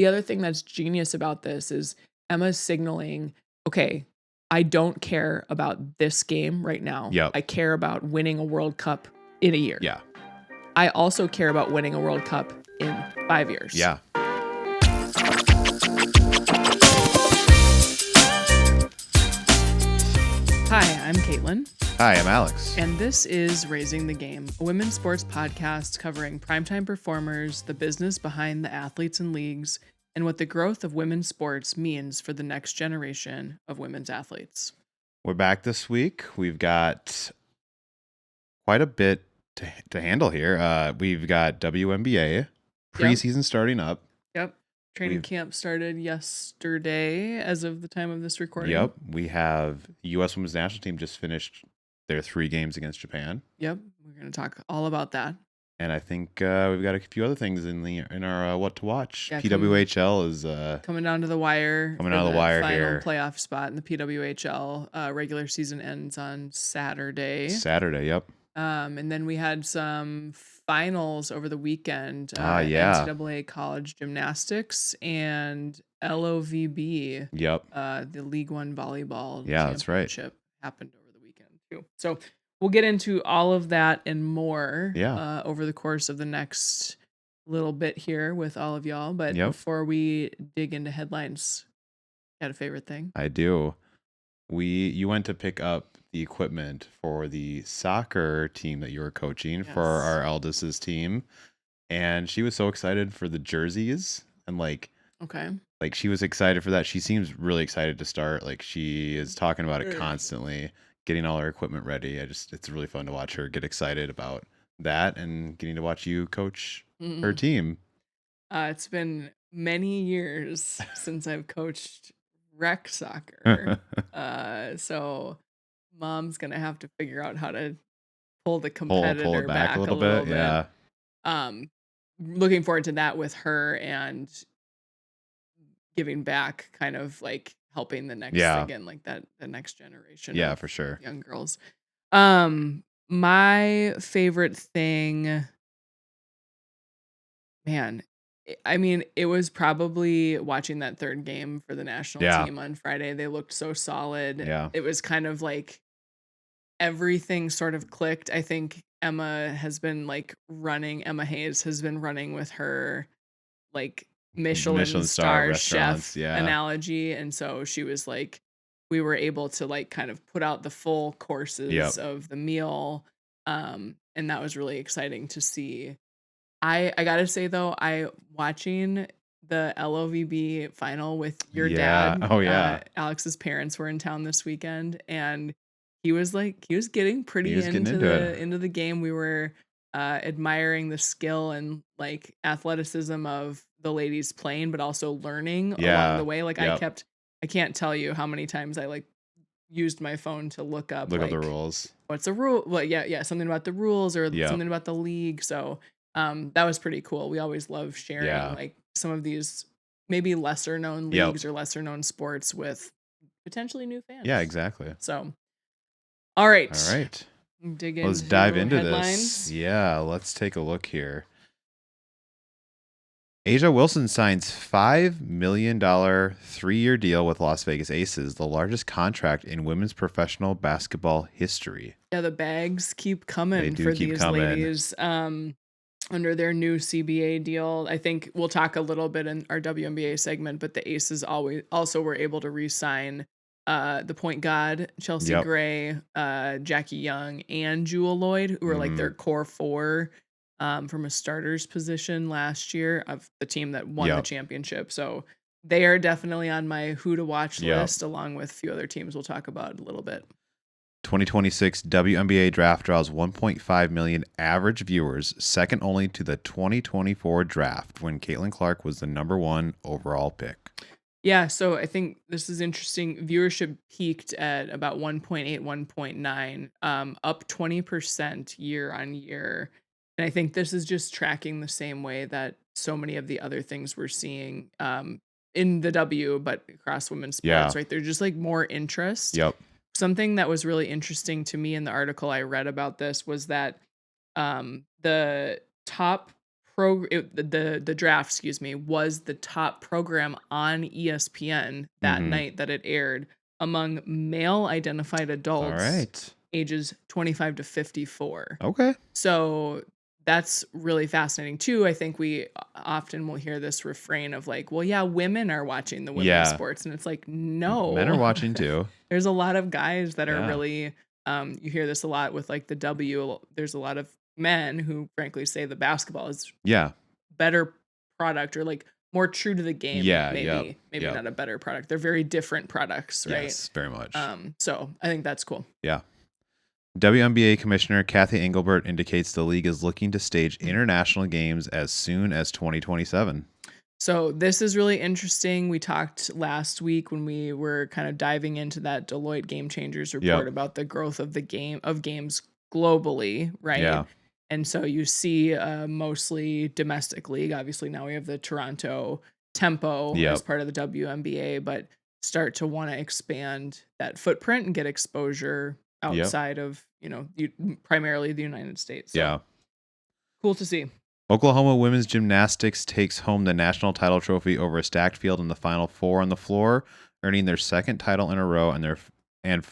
The other thing that's genius about this is Emma's signaling, okay, I don't care about this game right now. Yep. I care about winning a World Cup in a year. Yeah. I also care about winning a World Cup in 5 years. Yeah. Hi, I'm Caitlin. Hi, I'm Alex. And this is Raising the Game, a women's sports podcast covering primetime performers, the business behind the athletes and leagues, and what the growth of women's sports means for the next generation of women's athletes. We're back this week. We've got quite a bit to handle here. We've got WNBA preseason starting up. Yep. Training camp started yesterday as of the time of this recording. Yep. We have U.S. Women's National Team just finished their 3 games against Japan. Yep. We're going to talk all about that. And I think we've got a few other things in our what to watch. Yeah, PWHL is coming down to the wire. Coming out of the wire final here. Playoff spot in the PWHL. Regular season ends on Saturday. Yep. And then we had some finals over the weekend. Yeah. NCAA college gymnastics and LOVB. Yep. The League One volleyball. Yeah, that's right. Championship happened over the weekend too. So we'll get into all of that and more. Yeah. Over the course of the next little bit here with all of y'all. But Yep. before we dig into headlines, got a favorite thing? I do. You went to pick up the equipment for the soccer team that you were coaching for our eldest's team, and she was so excited for the jerseys and okay, she was excited for that. She seems really excited to start. Like, she is talking about it constantly, getting all her equipment ready. It's really fun to watch her get excited about that and getting to watch you coach her team. It's been many years since I've coached rec soccer. So mom's gonna have to figure out how to pull the competitor pull it back a little bit. Yeah. Looking forward to that with her and giving back, kind of like helping the next again, like that the next generation. Yeah, for sure. Young girls. My favorite thing, man, I mean, it was probably watching that third game for the national team on Friday. They looked so solid. Yeah. It was kind of like everything sort of clicked. I think Emma Hayes has been running with her like Michelin star chef analogy. And so she was like, we were able to like kind of put out the full courses of the meal. And that was really exciting to see. I gotta say though, watching the LOVB final with your dad. Oh yeah. Alex's parents were in town this weekend, and he was getting pretty into the game. We were admiring the skill and like athleticism of the ladies playing, but also learning along the way. Like I can't tell you how many times I like used my phone to look up the rules. What's a rule? Well, something about the rules or something about the league. So that was pretty cool. We always love sharing like some of these maybe lesser known leagues or lesser known sports with potentially new fans. Yeah, exactly. So, all right. Let's dive into headlines. This. Yeah, let's take a look here. A'ja Wilson signs $5 million 3-year deal with Las Vegas Aces, the largest contract in women's professional basketball history. Yeah, the bags keep coming for these ladies. Under their new CBA deal. I think we'll talk a little bit in our WNBA segment, but the Aces also were able to re-sign the point guard, Chelsea Gray, Jackie Young, and Jewel Lloyd, who were like their core 4 from a starter's position last year of the team that won the championship. So they are definitely on my who to watch list, along with a few other teams we'll talk about a little bit. 2026 WNBA draft draws 1.5 million average viewers, second only to the 2024 draft when Caitlin Clark was the number 1 overall pick. Yeah, so I think this is interesting. Viewership peaked at about 1.8, 1.9, up 20% year on year. And I think this is just tracking the same way that so many of the other things we're seeing in the W, but across women's sports, right? There's just like more interest. Yep. Something that was really interesting to me in the article I read about this was that the top the draft, excuse me, was the top program on ESPN that Mhm. night that it aired among male identified All adults right. ages 25 to 54. Okay. So that's really fascinating too. I think we often will hear this refrain of like, well, yeah, women are watching the women's Yeah. sports. And it's like, Men are no, watching too. there's a lot of guys that are Yeah. really, you hear this a lot with like the there's a lot of men who frankly say the basketball is Yeah. better product or like more true to the game, Yeah. Yep. maybe Yep. not a better product. They're very different products, right? Yes, very much. So I think that's cool. Yeah. WNBA Commissioner Kathy Engelbert indicates the league is looking to stage international games as soon as 2027. So this is really interesting. We talked last week when we were kind of diving into that Deloitte Game Changers report Yep. about the growth of games globally, right? Yeah. And so you see mostly domestic league. Obviously now we have the Toronto Tempo Yep. as part of the WNBA, but start to want to expand that footprint and get exposure Yep. outside of, primarily the United States. So Yeah. cool to see. Oklahoma women's gymnastics takes home the national title trophy over a stacked field in the Final Four on the floor, earning their second title in a row and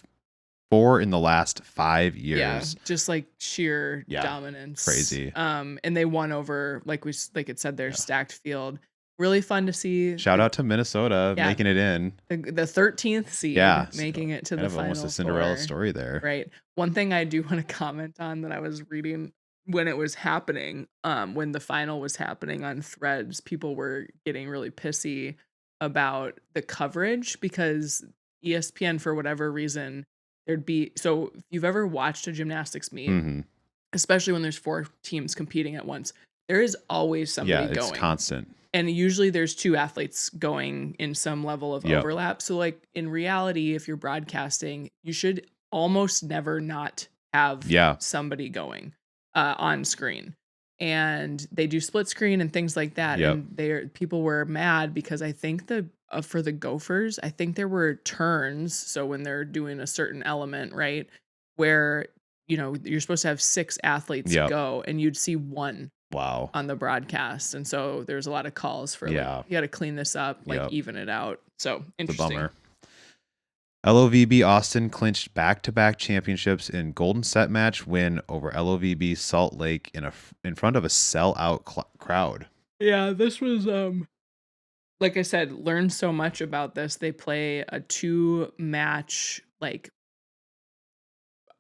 4 in the last 5 years. Yeah, just like sheer Yeah, dominance. crazy. And they won over like it said their stacked field. Really fun to see. Shout out to Minnesota making it in. The 13th seed making it to the final almost a Cinderella four. story there. Right. One thing I do want to comment on that I was reading when it was happening, when the final was happening on Threads, people were getting really pissy about the coverage because ESPN, for whatever reason, so if you've ever watched a gymnastics meet, Mm-hmm. especially when there's 4 teams competing at once, there is always somebody going. Yeah, it's constant. And usually there's 2 athletes going in some level of overlap. So like in reality, if you're broadcasting, you should almost never not have somebody going on screen. And they do split screen and things like that. And people were mad because I think for the Gophers, I think there were turns. So when they're doing a certain element, right, where you're supposed to have 6 athletes go, and you'd see 1 on the broadcast. And so there's a lot of calls for like, you got to clean this up, like even it out. So interesting. Bummer. LOVB Austin clinched back-to-back championships in Golden Set match win over LOVB Salt Lake in front of a sell-out crowd. Yeah, this was like I said, learned so much about this. They play a 2-match, like,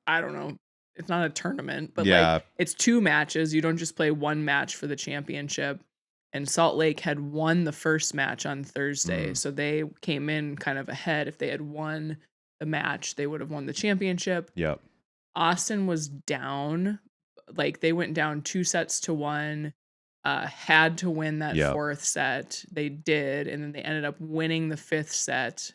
I don't know, it's not a tournament, but like it's 2 matches. You don't just play 1 match for the championship. And Salt Lake had won the first match on Thursday. So they came in kind of ahead. If they had won the match, they would have won the championship. Yep. Austin was down. Like they went down 2-1, had to win that 4th set. They did. And then they ended up winning the 5th set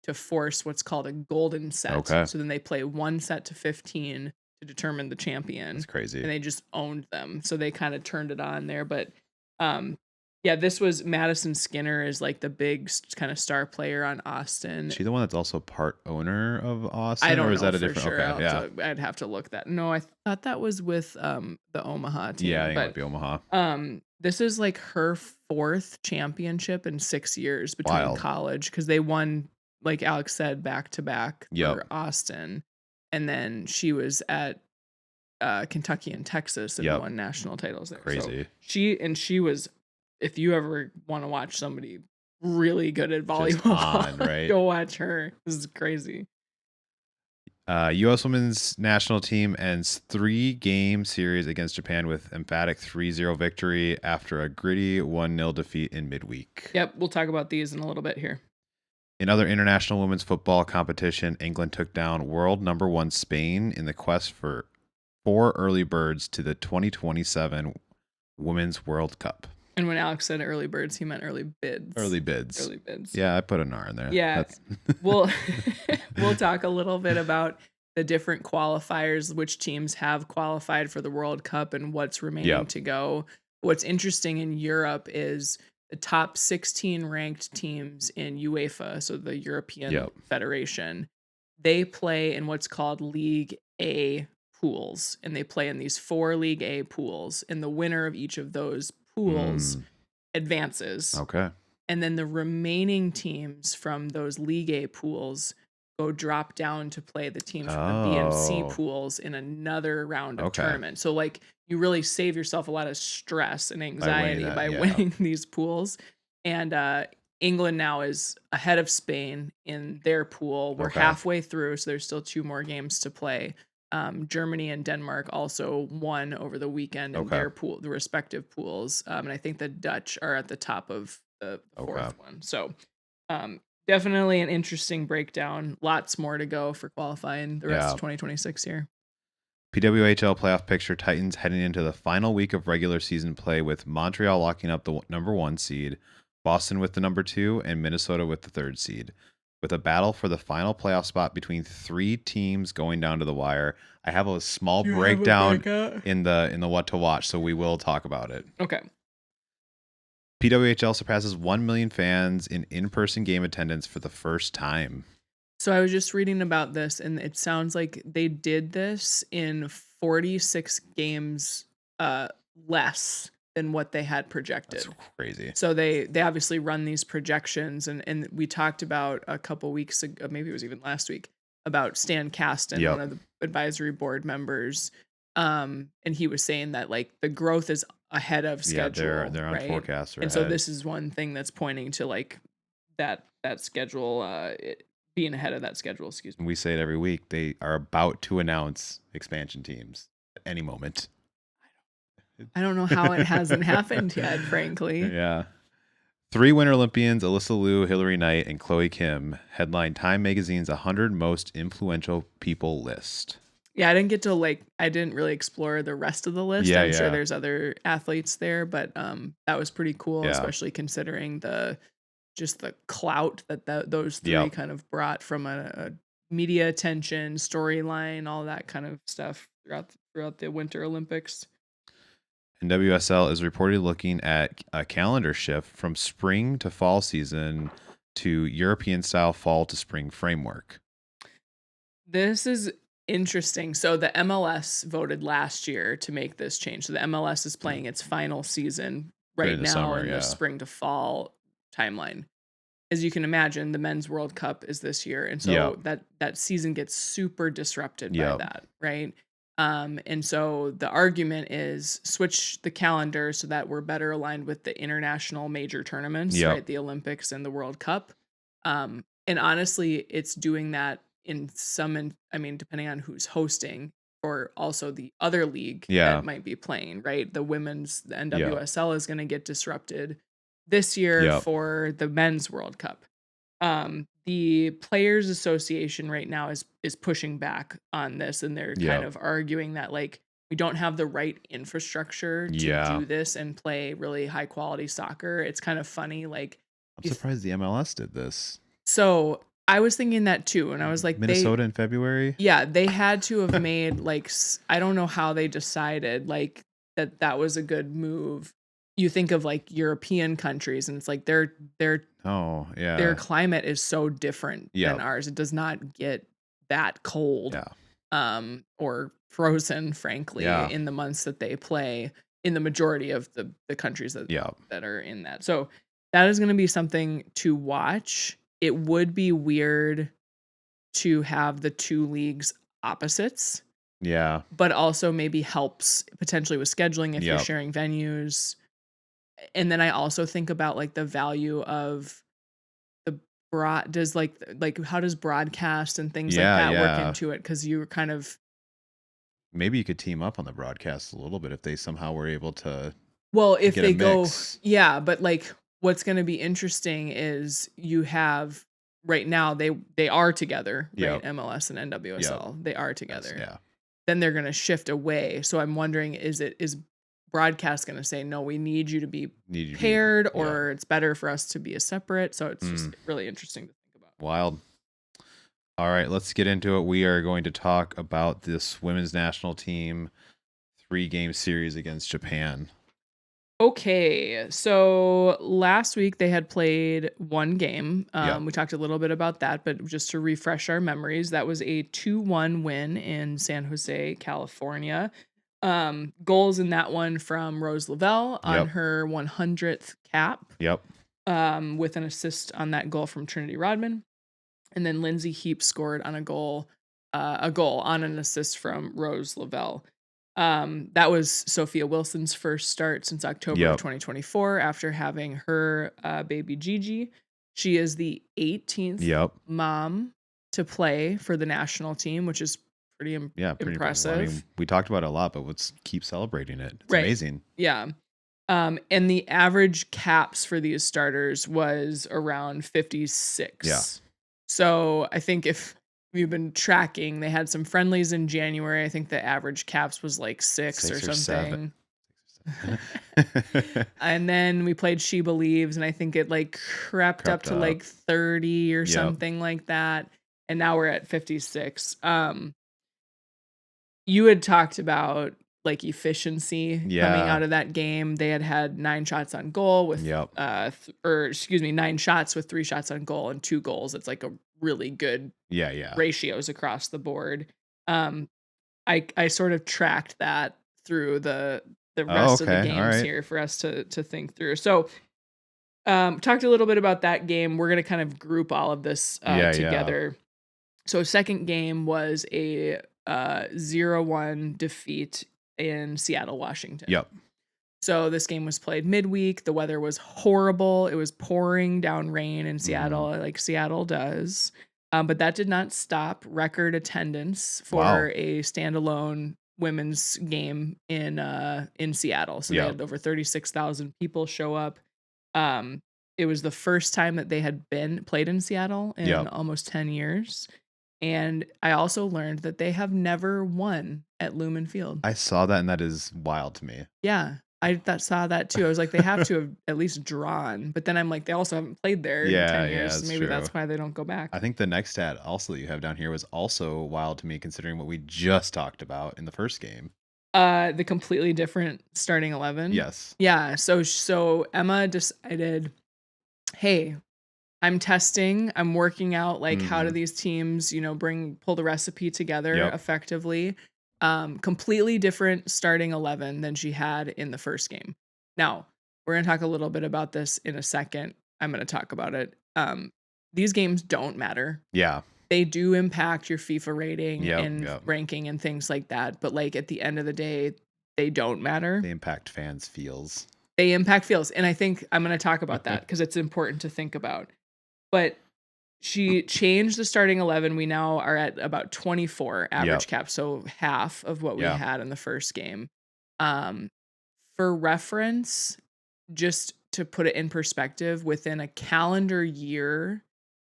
to force what's called a golden set. Okay. So then they play 1 set to 15 to determine the champion. That's crazy. And they just owned them. So they kind of turned it on there. But this was Madison Skinner is like the big kind of star player on Austin. Is she the one that's also part owner of Austin? I don't know. Or is that a for different? Sure. Okay, I'd have to look that. No, I thought that was with the Omaha team. Yeah, I think it might be Omaha. This is like her 4th championship in 6 years between college because they won, like Alex said, back to back for Austin, and then she was at Kentucky and Texas and won national titles there. Crazy. So she was. If you ever want to watch somebody really good at volleyball, right? Go watch her. This is crazy. U.S. women's national team ends 3-game series against Japan with emphatic 3-0 victory after a gritty 1-0 defeat in midweek. Yep, we'll talk about these in a little bit here. In other international women's football competition, England took down world number 1 Spain in the quest for 4 early birds to the 2027 Women's World Cup. And when Alex said early birds, he meant early bids. Early bids. Early bids. Yeah, I put an R in there. Yeah. we'll talk a little bit about the different qualifiers, which teams have qualified for the World Cup and what's remaining to go. What's interesting in Europe is the top 16 ranked teams in UEFA, so the European Federation, they play in what's called League A pools, and they play in these 4 League A pools, and the winner of each of those pools advances. Okay. And then the remaining teams from those League A pools go drop down to play the teams from the B and C pools in another round of tournament. So like you really save yourself a lot of stress and anxiety by winning these pools. And England now is ahead of Spain in their pool. We're halfway through, so there's still 2 more games to play. Germany and Denmark also won over the weekend in their pool, the respective pools. And I think the Dutch are at the top of the 4th one. So definitely an interesting breakdown. Lots more to go for qualifying the rest of 2026 here. PWHL playoff picture tightens heading into the final week of regular season play, with Montreal locking up the number 1 seed, Boston with the number 2, and Minnesota with the 3rd seed, with a battle for the final playoff spot between 3 teams going down to the wire. I have a small breakdown in the what to watch, so we will talk about it. Okay. PWHL surpasses 1 million fans in in-person game attendance for the first time. So I was just reading about this, and it sounds like they did this in 46 games less than what they had projected. That's crazy. So they obviously run these projections, and we talked about a couple weeks ago, maybe it was even last week, about Stan Kasten, one of the advisory board members. And he was saying that like the growth is ahead of schedule. Yeah, they're on forecast. And so this is one thing that's pointing to like that schedule being ahead of that schedule. Excuse me. We say it every week. They are about to announce expansion teams at any moment. I don't know how it hasn't happened yet, frankly. Yeah. 3 Winter Olympians, Alyssa Liu, Hillary Knight, and Chloe Kim, headline Time Magazine's 100 Most Influential People list. Yeah, I didn't really explore the rest of the list. I'm sure there's other athletes there, but that was pretty cool, especially considering the clout that those 3 kind of brought from a media attention, storyline, all that kind of stuff throughout the Winter Olympics. And WSL is reportedly looking at a calendar shift from spring to fall season to European style fall to spring framework. This is interesting. So the MLS voted last year to make this change. So the MLS is playing its final season right now in the spring to fall timeline. As you can imagine, the Men's World Cup is this year. And so that season gets super disrupted by that, right? And so the argument is switch the calendar so that we're better aligned with the international major tournaments, right? The Olympics and the World Cup. And honestly, it's doing that depending on who's hosting, or also the other league that might be playing, right? The NWSL is going to get disrupted this year for the Men's World Cup. The Players Association right now is pushing back on this, and they're kind of arguing that like we don't have the right infrastructure to do this and play really high quality soccer. It's kind of funny. Like I'm surprised the MLS did this. So I was thinking that too, and I was like, Minnesota in February. Yeah, they had to have made like I don't know how they decided like that was a good move. You think of like European countries, and it's like their climate is so different than ours. It does not get that cold, or frozen, frankly, in the months that they play in the majority of the countries that are in that. So that is going to be something to watch. It would be weird to have the 2 leagues opposites. Yeah. But also maybe helps potentially with scheduling if you're sharing venues. And then I also think about like the value of the how does broadcast and things like that work into it? Because you kind of maybe you could team up on the broadcast a little bit if they somehow were able to. Well, if they go, but like what's going to be interesting is you have right now they are together, right? MLS and NWSL, they are together. Then they're going to shift away. So I'm wondering, is broadcast going to say, no, we need you to be paired, or it's better for us to be a separate? So it's just really interesting to think about. Wild. All right, let's get into it. We are going to talk about this women's national team 3-game series against Japan. Okay, so last week they had played one game. Yep. We talked a little bit about that, but just to refresh our memories, that was a 2-1 win in San Jose, California. Goals in that one from Rose Lavelle on Yep. her 100th cap, Yep. with an assist on that goal from Trinity Rodman. And then Lindsay Heap scored on a goal on an assist from Rose Lavelle. That was Sophia Wilson's first start since October of Yep. 2024 after having her baby Gigi. She is the 18th Yep. mom to play for the national team, which is pretty impressive. I mean, we talked about it a lot, but let's keep celebrating it. It's Right. amazing. Yeah. And the average caps for these starters was around 56. Yeah. So I think if you've been tracking, they had some friendlies in January. I think the average caps was like six or something. And then we played She Believes, and I think it like crept up to like 30 or something like that. And now we're at 56. You had talked about like efficiency coming out of that game. They had 9 shots on goal with 9 shots with 3 shots on goal and 2 goals. It's like a really good ratios across the board. I sort of tracked that through the rest of the games here for us to think through. So talked a little bit about that game. We're gonna kind of group all of this together. So second game was a 0-1 defeat in Seattle, Washington. Yep. So this game was played midweek. The weather was horrible. It was pouring down rain in Seattle, like Seattle does. But that did not stop record attendance for a standalone women's game in Seattle. So they had over 36,000 people show up. It was the first time that they had been played in Seattle in almost 10 years. And I also learned that they have never won at Lumen Field. I saw that, and that is wild to me. Yeah, I saw that too. I was like, they have to have at least drawn. But then I'm like, they also haven't played there in 10 years. So maybe that's why they don't go back. I think the next stat also that you have down here was also wild to me, considering what we just talked about in the first game. The completely different starting 11. Yes. Yeah. So Emma decided, hey, I'm testing. I'm working out like how do these teams, pull the recipe together effectively. Completely different starting 11 than she had in the first game. Now, we're going to talk a little bit about this in a second. I'm going to talk about it. These games don't matter. Yeah. They do impact your FIFA rating and ranking and things like that. But like at the end of the day, they don't matter. They impact fans' feels. They impact feels. And I think I'm going to talk about that because it's important to think about. But she changed the starting 11. We now are at about 24 average cap, so half of what we had in the first game. For reference, just to put it in perspective, within a calendar year,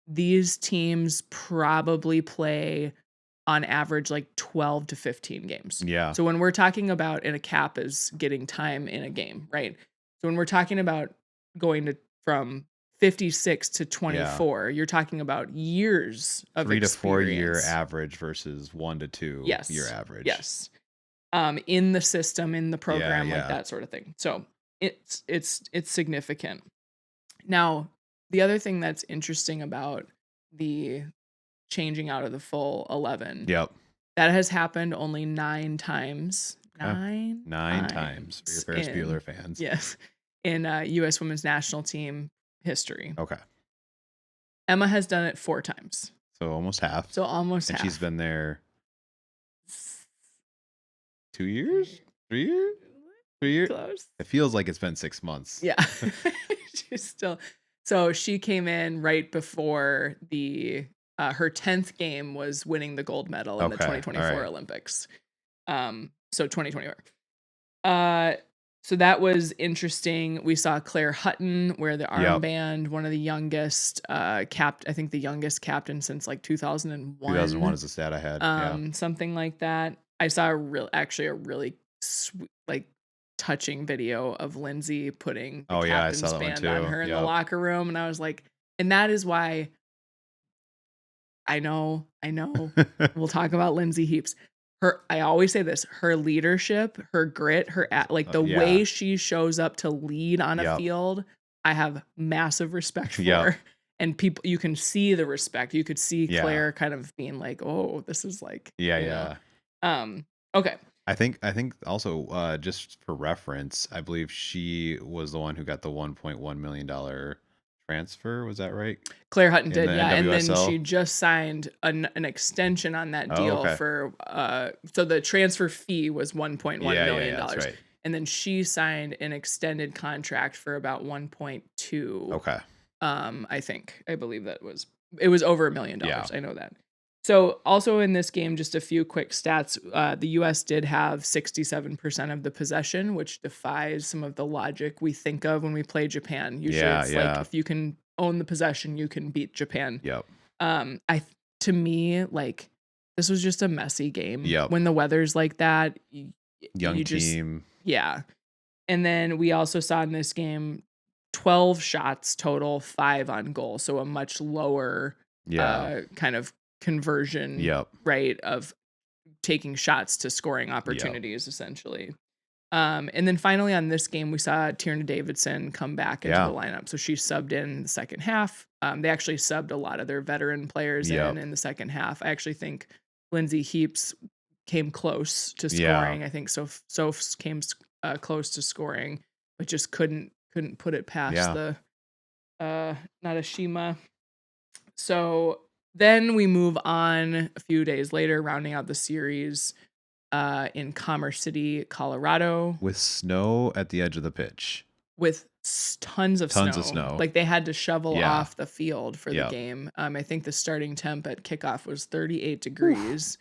these teams probably play on average like 12 to 15 games. Yeah. So when we're talking about in a cap is getting time in a game, right? So when we're talking about going from 56 to 24, you're talking about years of 3 to 4 year experience. average versus 1 to 2 year average. Yes. In the system, in the program, like that sort of thing. So it's significant. Now, the other thing that's interesting about the changing out of the full 11, that has happened only 9 times. 9 times for your Ferris Bueller fans. Yes. In U.S. Women's National Team history. Okay. Emma has done it 4 times. So almost half. And she's been there 2 years? 3 years? 3 years? Close. It feels like it's been 6 months. Yeah. She's still. So she came in right before the her 10th game was winning the gold medal in the 2024 Olympics. So 2024. So that was interesting. We saw Claire Hutton wear the armband, one of the youngest I think the youngest captain since like 2001. 2001 is the stat I had. Something like that. I saw a really sweet, like touching video of Lindsay putting the captain's band on her in the locker room. And I was like, and that is why I know we'll talk about Lindsay heaps. I always say this, her leadership, her grit, like the Yeah. way she shows up to lead on a Yep. field, I have massive respect Yep. for. And people, you can see the respect. You could see Yeah. Claire kind of being like, "Oh, this is like, Yeah. Okay. I think also just for reference, I believe she was the one who got the $1.1 million transfer. Was that right? Claire Hutton In did, the yeah, and then NWSL? she just signed an extension on that Oh, deal okay. for so the transfer fee was $1.1 Yeah, million that's dollars, right. and then she signed an extended contract for about 1.2. Okay. I believe it was over $1 million. Yeah. I know that. So also in this game, just a few quick stats. The US did have 67% of the possession, which defies some of the logic we think of when we play Japan. Usually it's like if you can own the possession, you can beat Japan. Yep. To me, like, this was just a messy game. Yep. When the weather's like that, Young team. Yeah. And then we also saw in this game 12 shots total, 5 on goal. So a much lower kind of conversion rate of taking shots to scoring opportunities, essentially. And then finally on this game, we saw Tierna Davidson come back into the lineup. So she subbed in the second half. They actually subbed a lot of their veteran players in the second half. I actually think Lindsay Heaps came close to scoring. I think Sophs came close to scoring, but just couldn't put it past the Nadeshima. So then we move on a few days later, rounding out the series in Commerce City, Colorado. With snow at the edge of the pitch. With tons of snow. Like they had to shovel off the field for the game. I think the starting temp at kickoff was 38 degrees.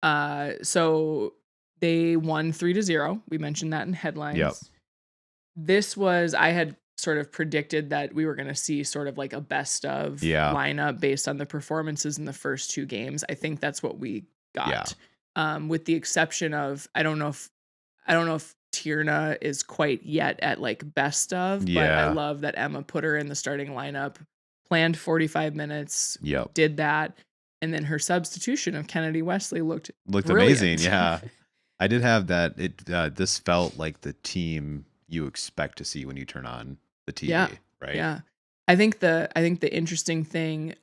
So they won 3-0. We mentioned that in headlines. I had sort of predicted that we were going to see sort of like a best of lineup based on the performances in the first 2 games. I think that's what we got. With the exception of, I don't know if Tierna is quite yet at like best of, but I love that Emma put her in the starting lineup, planned 45 minutes, did that. And then her substitution of Kennedy Wesley looked amazing. Yeah. I did have that. This felt like the team you expect to see when you turn on the TV, right? Yeah. I think the interesting thing,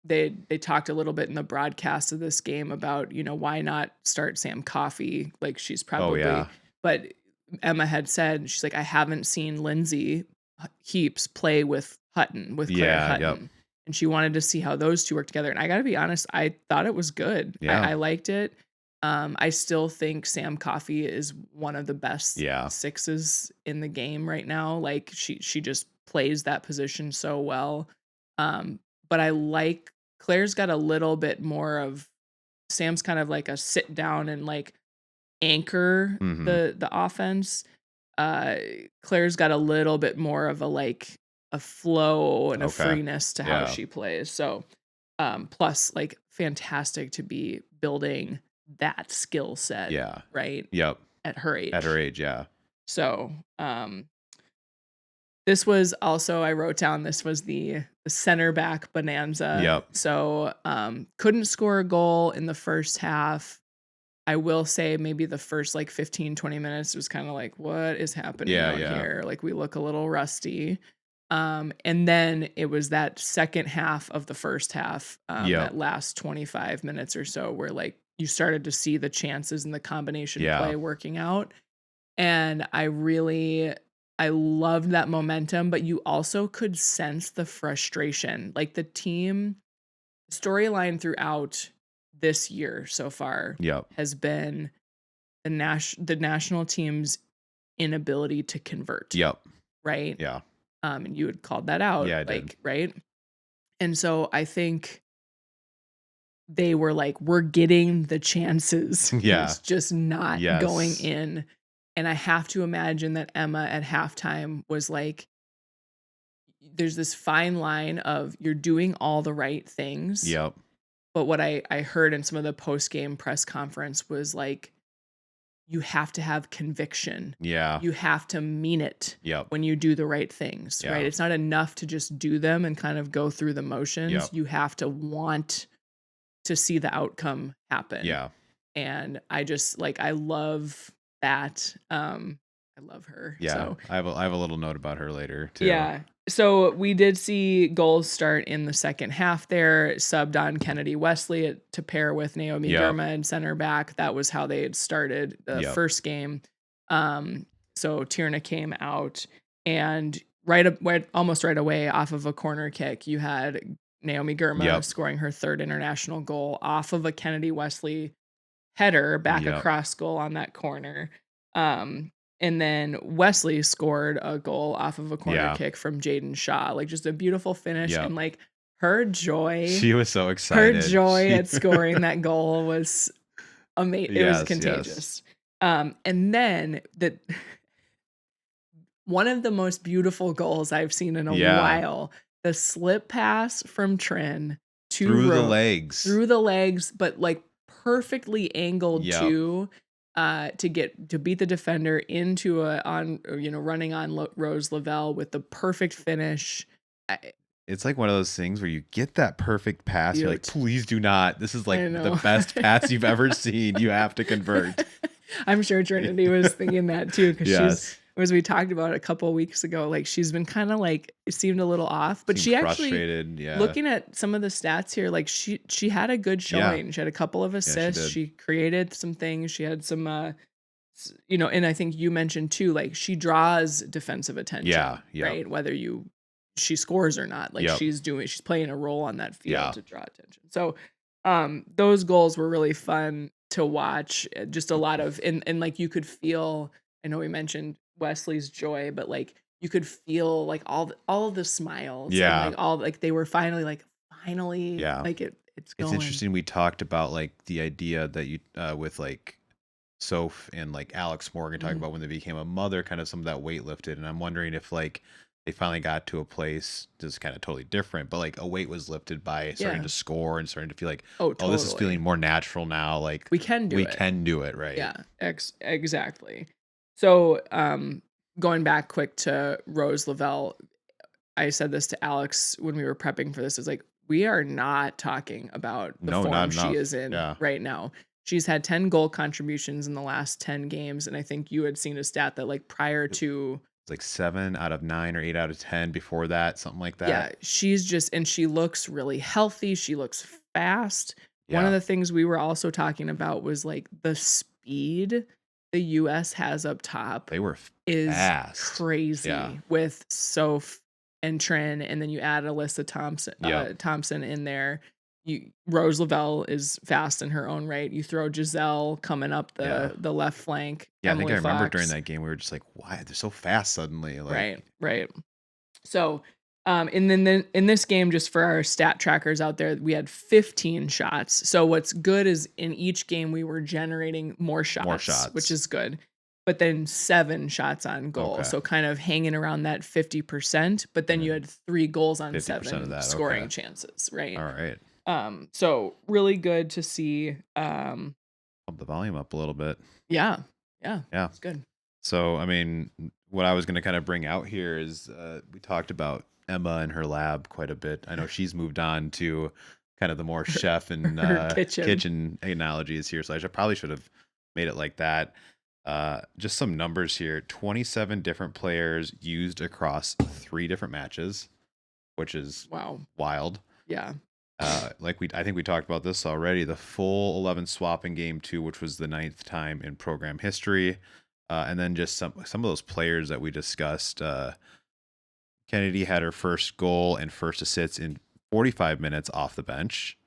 they talked a little bit in the broadcast of this game about, why not start Sam Coffey? Like she's probably, but Emma had said, she's like, I haven't seen Lindsay Heaps play with Hutton, with Claire Hutton. And she wanted to see how those two work together. And I got to be honest, I thought it was good. I liked it. I still think Sam Coffey is one of the best sixes in the game right now. Like she just plays that position so well. But I like Claire's got a little bit more of Sam's kind of like a sit down and like anchor the offense. Claire's got a little bit more of a flow and a freeness to how she plays. So plus like fantastic to be building that skill set. Right. At her age. So this was also, I wrote down, this was the center back bonanza. So couldn't score a goal in the first half. I will say maybe the first like 15, 20 minutes was kind of like, what is happening out here? Like we look a little rusty. And then it was that second half of the first half, that last 25 minutes or so, where like you started to see the chances and the combination play working out. And I loved that momentum, but you also could sense the frustration. Like the team storyline throughout this year so far has been the national team's inability to convert. Right. And you had called that out. I did. Right. And so I think they were like, we're getting the chances. It's just not going in. And I have to imagine that Emma at halftime was like, there's this fine line of you're doing all the right things. But what I heard in some of the post-game press conference was like, you have to have conviction. You have to mean it when you do the right things, right? It's not enough to just do them and kind of go through the motions. You have to want to see the outcome happen. and I just like I love that. I love her. Yeah, So I have a little note about her later too. yeah. So we did see goals start in the second half there, subbed on Kennedy Wesley to pair with Naomi Yep. Girma and center back. That was how they had started the Yep. first game. So Tierna came out and almost right away off of a corner kick, you had Naomi Girma Yep. scoring her third international goal off of a Kennedy Wesley header back Yep. across goal on that corner. And then Wesley scored a goal off of a corner kick from Jaden Shaw. Like just a beautiful finish and like her joy. She was so excited. Her joy at scoring that goal was amazing. It was contagious. And then one of the most beautiful goals I've seen in a while, the slip pass from Trin to through the legs, but like perfectly angled to beat the defender into running on Rose Lavelle with the perfect finish. It's like one of those things where you get that perfect pass. You're like, please do not. This is like the best pass you've ever seen. You have to convert. I'm sure Trinity was thinking that too, because she's, as we talked about a couple of weeks ago, like she's been kind of like, it seemed a little off, but she actually, looking at some of the stats here, like she had a good showing. She had a couple of assists. She created some things. She had some, and I think you mentioned too, like she draws defensive attention, right? Whether she scores or not, like she's playing a role on that field to draw attention. So, those goals were really fun to watch. Just a lot of, and like you could feel, I know we mentioned Wesley's joy, but like you could feel like all of the smiles. And like they were finally like like it's going. It's interesting. We talked about like the idea that you with like Soph and like Alex Morgan talking about when they became a mother, kind of some of that weight lifted. And I'm wondering if like they finally got to a place that's kind of totally different, but like a weight was lifted by starting to score and starting to feel like, this is feeling more natural now. Like we can do it. Right. Yeah, exactly. So, going back quick to Rose Lavelle, I said this to Alex when we were prepping for this, is like, we are not talking about the form she is in right now. She's had 10 goal contributions in the last 10 games. And I think you had seen a stat that like prior to, it's like 7 out of 9 or 8 out of 10 before that, something like that. Yeah, she's just, and she looks really healthy. She looks fast. One of the things we were also talking about was like the speed the US has up top. They were is fast. Crazy with Soph and Trin, and then you add Alyssa Thompson in there. Rose Lavelle is fast in her own right. You throw Giselle coming up the left flank. Yeah, Emily I think I remember during that game we were just like, why they're so fast suddenly? Like, right. So, and then in this game, just for our stat trackers out there, we had 15 shots. So what's good is in each game we were generating more shots, which is good. But then 7 shots on goal, so kind of hanging around that 50%. But then you had 3 goals on 7 scoring chances, right? All right. So really good to see. Pump the volume up a little bit. Yeah, it's good. So, I mean, what I was going to kind of bring out here is we talked about Emma and her lab quite a bit. I know she's moved on to kind of the more chef and kitchen analogies here, so I probably should have made it like that. Just some numbers here: 27 different players used across 3 different matches, which is wild. Yeah. I think we talked about this already. The full 11 swap in game 2, which was the 9th time in program history. And then just some of those players that we discussed. Kennedy had her first goal and first assists in 45 minutes off the bench.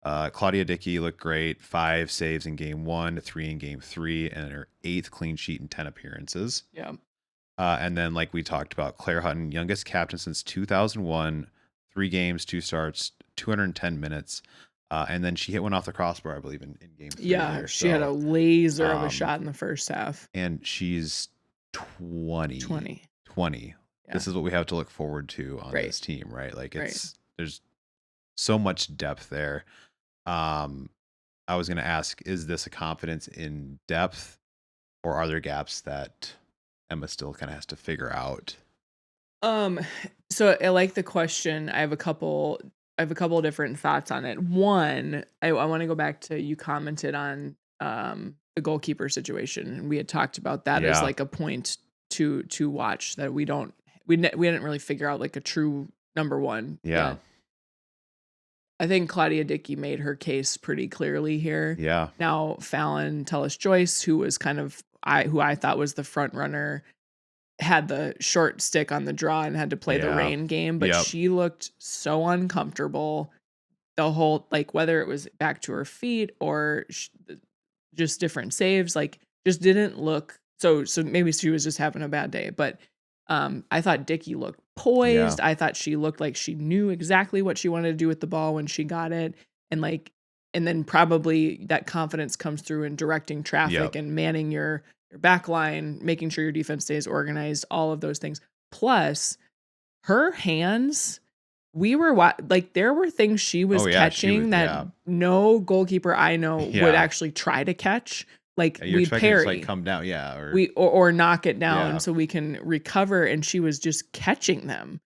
Claudia Dickey looked great. 5 saves in game 1, 3 in game 3, and her 8th clean sheet in 10 appearances. Yeah. And then, like we talked about, Claire Hutton, youngest captain since 2001, 3 games, 2 starts, 210 minutes. And then she hit one off the crossbar, I believe, in game 3. Yeah, she had a laser of a shot in the first half. And she's 20. Yeah. This is what we have to look forward to on this team, right? Like there's so much depth there. I was going to ask, is this a confidence in depth, or are there gaps that Emma still kind of has to figure out? So I like the question. I have a couple of different thoughts on it. One, I want to go back to, you commented on the goalkeeper situation. And we had talked about that as like a point to watch, that we didn't really figure out like a true number one yet. I think Claudia Dickey made her case pretty clearly here. Yeah. Now Fallon Tellis-Joyce, who was who I thought was the front runner, had the short stick on the draw and had to play the rain game, but she looked so uncomfortable the whole, like, whether it was back to her feet or just different saves, like, just didn't look so maybe she was just having a bad day, but I thought Dickey looked poised. I thought she looked like she knew exactly what she wanted to do with the ball when she got it, and then probably that confidence comes through in directing traffic and manning your back line, making sure your defense stays organized, all of those things. Plus, her hands, there were things she was catching that no goalkeeper I know would actually try to catch. Like, we parry, like come down, or knock it down so we can recover, and she was just catching them.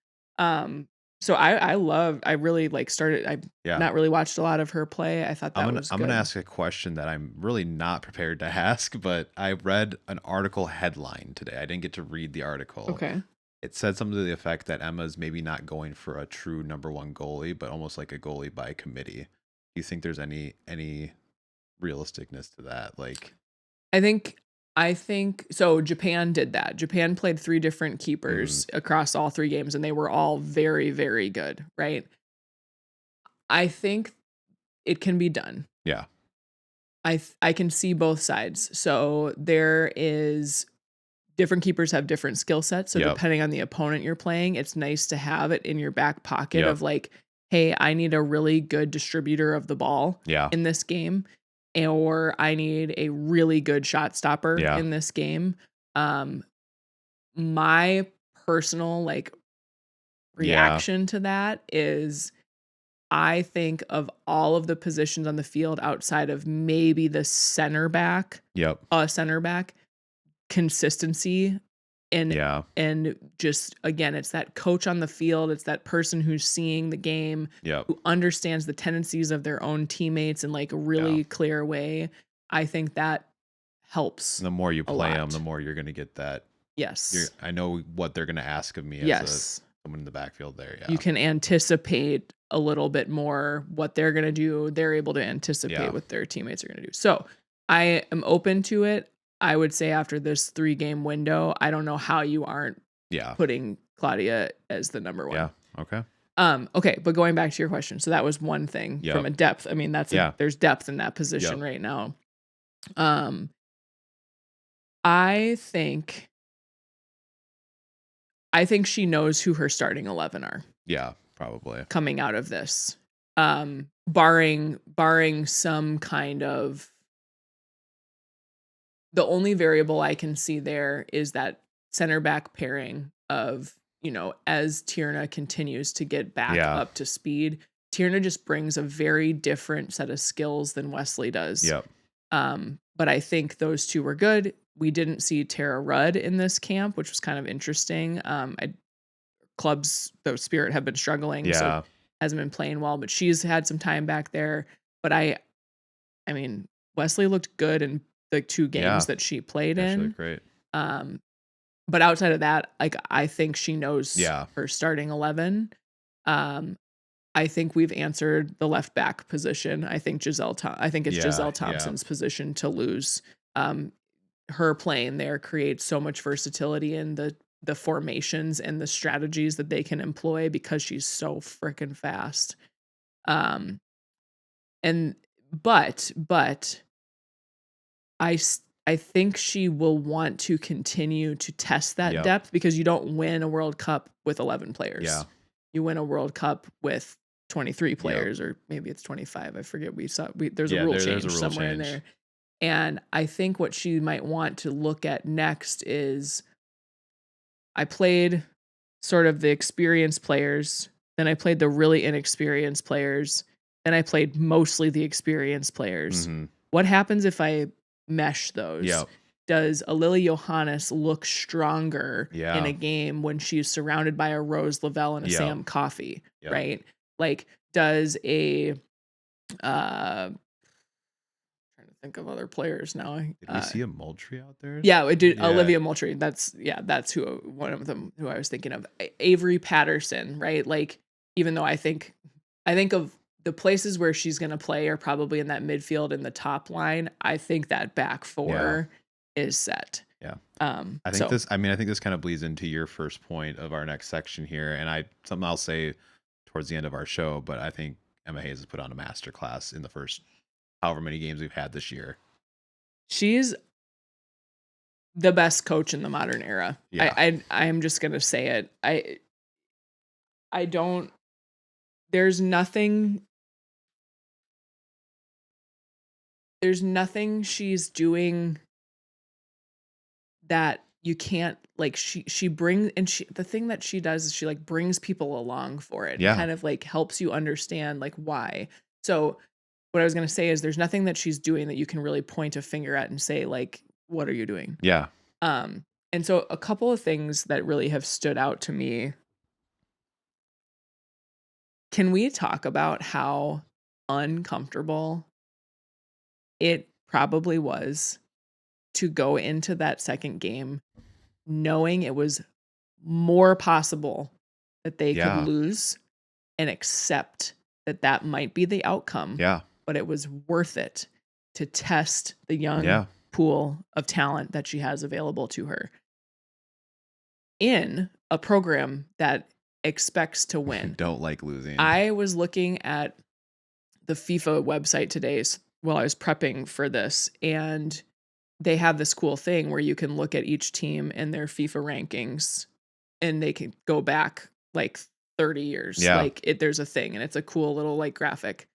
So I really started. I've not really watched a lot of her play. I thought that was good. I'm gonna ask a question that I'm really not prepared to ask, but I read an article headline today. I didn't get to read the article. Okay. It said something to the effect that Emma's maybe not going for a true number one goalie, but almost like a goalie by committee. Do you think there's any realisticness to that? Like, I think so. Japan did that. Japan played 3 different keepers across all 3 games, and they were all very, very good, right? I think it can be done. Yeah. I can see both sides. So there is different keepers have different skill sets. So depending on the opponent you're playing, it's nice to have it in your back pocket of like, hey, I need a really good distributor of the ball in this game. Or I need a really good shot stopper in this game. My personal reaction to that is, I think of all of the positions on the field outside of maybe the center back, consistency and just, again, it's that coach on the field, it's that person who's seeing the game, who understands the tendencies of their own teammates in like a really clear way. I think that helps. The more you play them, the more you're going to get that. Yes. I know what they're going to ask of me as someone in the backfield there. You can anticipate a little bit more what they're going to do. They're able to anticipate what their teammates are going to do. So I am open to it. I would say after this 3-game window, I don't know how you aren't putting Claudia as the number one. Yeah. Okay. Okay. But going back to your question. So that was one thing from a depth. I mean, there's depth in that position right now. I think she knows who her starting 11 are. Yeah, probably. Coming out of this. Barring some kind of, the only variable I can see there is that center back pairing of, as Tierna continues to get back up to speed. Tierna just brings a very different set of skills than Wesley does. Yep. But I think those two were good. We didn't see Tara Rudd in this camp, which was kind of interesting. Clubs, the Spirit, have been struggling, so hasn't been playing well, but she's had some time back there. But I mean, Wesley looked good in the 2 games that she played in. Great. But outside of that, I think she knows her starting 11. I think we've answered the left back position. I think Giselle Thompson's position to lose. Her playing there creates so much versatility in the formations and the strategies that they can employ because she's so freaking fast. But I think she will want to continue to test that depth, because you don't win a World Cup with 11 players. Yeah. You win a World Cup with 23 players, or maybe it's 25. I forget. There's a rule change somewhere in there. And I think what she might want to look at next is, I played sort of the experienced players, then I played the really inexperienced players, then I played mostly the experienced players. Mm-hmm. What happens if I mesh those? Yep. Does a Lily Johannes look stronger in a game when she's surrounded by a Rose Lavelle and a Sam Coffey, right? Like, does a trying to think of other players now. Did we see a Moultrie out there? Yeah, we did. Olivia Moultrie. That's one of them who I was thinking of. Avery Patterson, right? Like, even though I think of the places where she's going to play are probably in that midfield in the top line. I think that back four is set. Yeah. I think this kind of bleeds into your first point of our next section here. And something I'll say towards the end of our show, but I think Emma Hayes has put on a masterclass in the first however many games we've had this year. She's the best coach in the modern era. Yeah. I am just going to say it. I don't, there's nothing she's doing that you can't, like, she brings, and the thing that she does is she like brings people along for it. Yeah. Kind of like helps you understand like why. So what I was going to say is there's nothing that she's doing that you can really point a finger at and say like, what are you doing? Yeah. And so a couple of things that really have stood out to me. Can we talk about how uncomfortable it probably was to go into that second game knowing it was more possible that they could lose and accept that might be the outcome. Yeah. But it was worth it to test the young pool of talent that she has available to her in a program that expects to win. Don't like losing. I was looking at the FIFA website today while I was prepping for this, and they have this cool thing where you can look at each team and their FIFA rankings, and they can go back like 30 years. Yeah. Like there's a thing, and it's a cool little like graphic.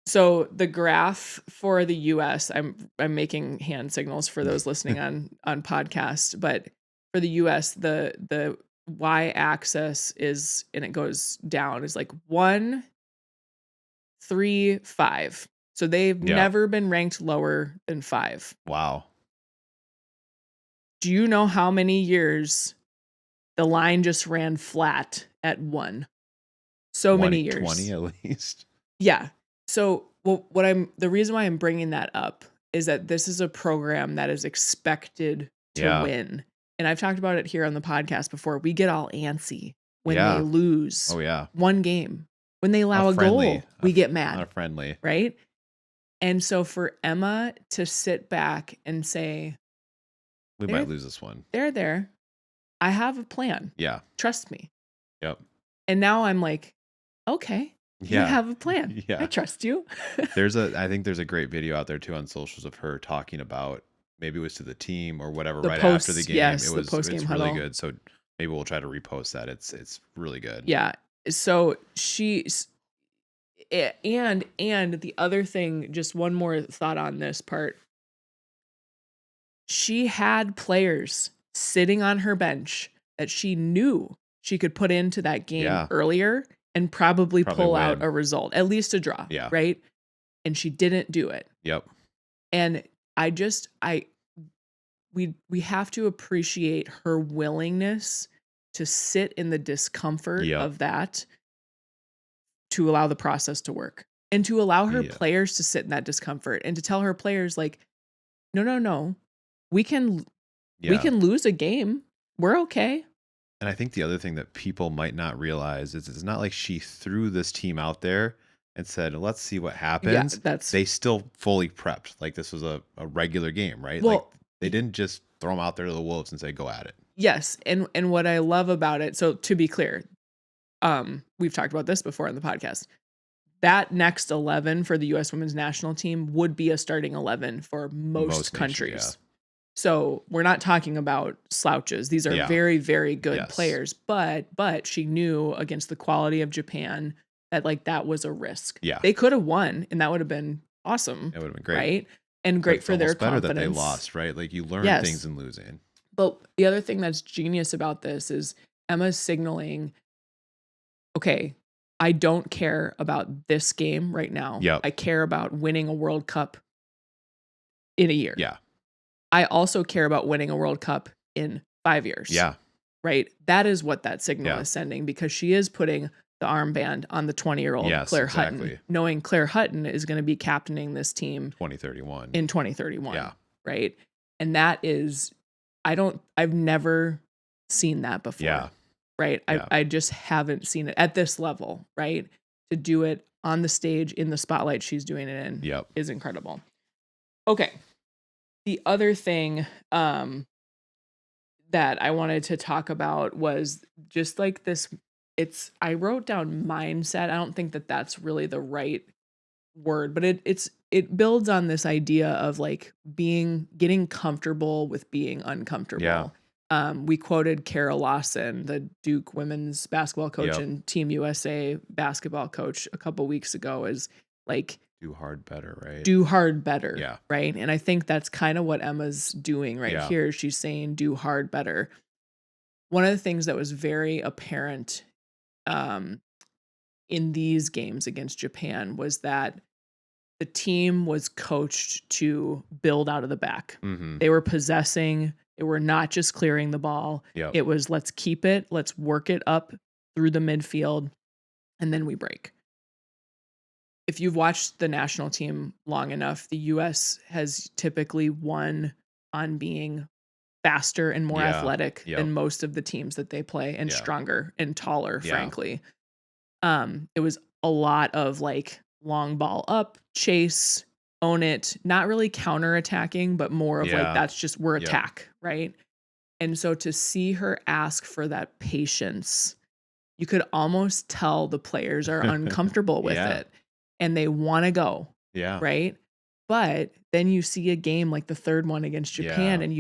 So the graph for the US, I'm making hand signals for those listening on podcast, but for the US, the Y axis is, and it goes down, is like 1, 3, 5. So they've never been ranked lower than 5. Wow. Do you know how many years the line just ran flat at 1? So many years. 20 at least. Yeah. So the reason why I'm bringing that up is that this is a program that is expected to win. And I've talked about it here on the podcast before. We get all antsy when they lose one game. When they allow a goal, we get mad. Not friendly. Right? And so for Emma to sit back and say, we might lose this one. They're there. I have a plan. Yeah. Trust me. Yep. And now I'm like, okay. You have a plan. Yeah. I trust you. I think there's a great video out there too on socials of her talking about, maybe it was to the team or whatever after the game. Yes, it's really huddle. Good. So maybe we'll try to repost that. It's really good. Yeah. So and the other thing, just one more thought on this part. She had players sitting on her bench that she knew she could put into that game earlier and probably pull win. out a result, at least a draw. Yeah. Right. And she didn't do it. Yep. And we have to appreciate her willingness to sit in the discomfort of that, to allow the process to work, and to allow her players to sit in that discomfort, and to tell her players like, no, we can lose a game. We're okay. And I think the other thing that people might not realize is it's not like she threw this team out there and said, let's see what happens. Yeah, they still fully prepped. Like this was a regular game, right? Well, like they didn't just throw them out there to the wolves and say, go at it. Yes. And what I love about it, so to be clear, we've talked about this before on the podcast. That next 11 for the U.S. women's national team would be a starting 11 for most countries. Nations, So we're not talking about slouches. These are very, very good players. But she knew against the quality of Japan that like that was a risk. Yeah. They could have won, and that would have been awesome. It would have been great. Right? And great for their confidence. Better that they lost, right? Like you learn things in losing. But the other thing that's genius about this is Emma's signaling, okay, I don't care about this game right now. Yep. I care about winning a World Cup in a year. Yeah. I also care about winning a World Cup in 5 years. Yeah. Right? That is what that signal is sending, because she is putting the armband on the 20-year-old Yes, Claire exactly. Hutton, knowing Claire Hutton is going to be captaining this team 2031. in 2031. Yeah. Right. And that is, I've never seen that before. Yeah. Right. Yeah. I just haven't seen it at this level. Right. To do it on the stage in the spotlight she's doing it in is incredible. Okay. The other thing that I wanted to talk about was just like this. I wrote down mindset. I don't think that that's really the right word, but it builds on this idea of like getting comfortable with being uncomfortable. Yeah. We quoted Kara Lawson, the Duke women's basketball coach and Team USA basketball coach a couple weeks ago, as like, do hard better, right? Do hard better. Yeah. Right. And I think that's kind of what Emma's doing here. She's saying do hard better. One of the things that was very apparent in these games against Japan was that the team was coached to build out of the back. Mm-hmm. They were possessing. They were not just clearing the ball. It was let's keep it. Let's work it up through the midfield, and then we break. If you've watched the national team long enough, the U.S. has typically won on being faster and more athletic than most of the teams that they play, and stronger and taller, frankly. It was a lot of like long ball up, chase, own it, not really counter-attacking, but more of like that's just we're attack, right? And so to see her ask for that patience, you could almost tell the players are uncomfortable with it and they want to go. Yeah. Right? But then you see a game like the third one against Japan and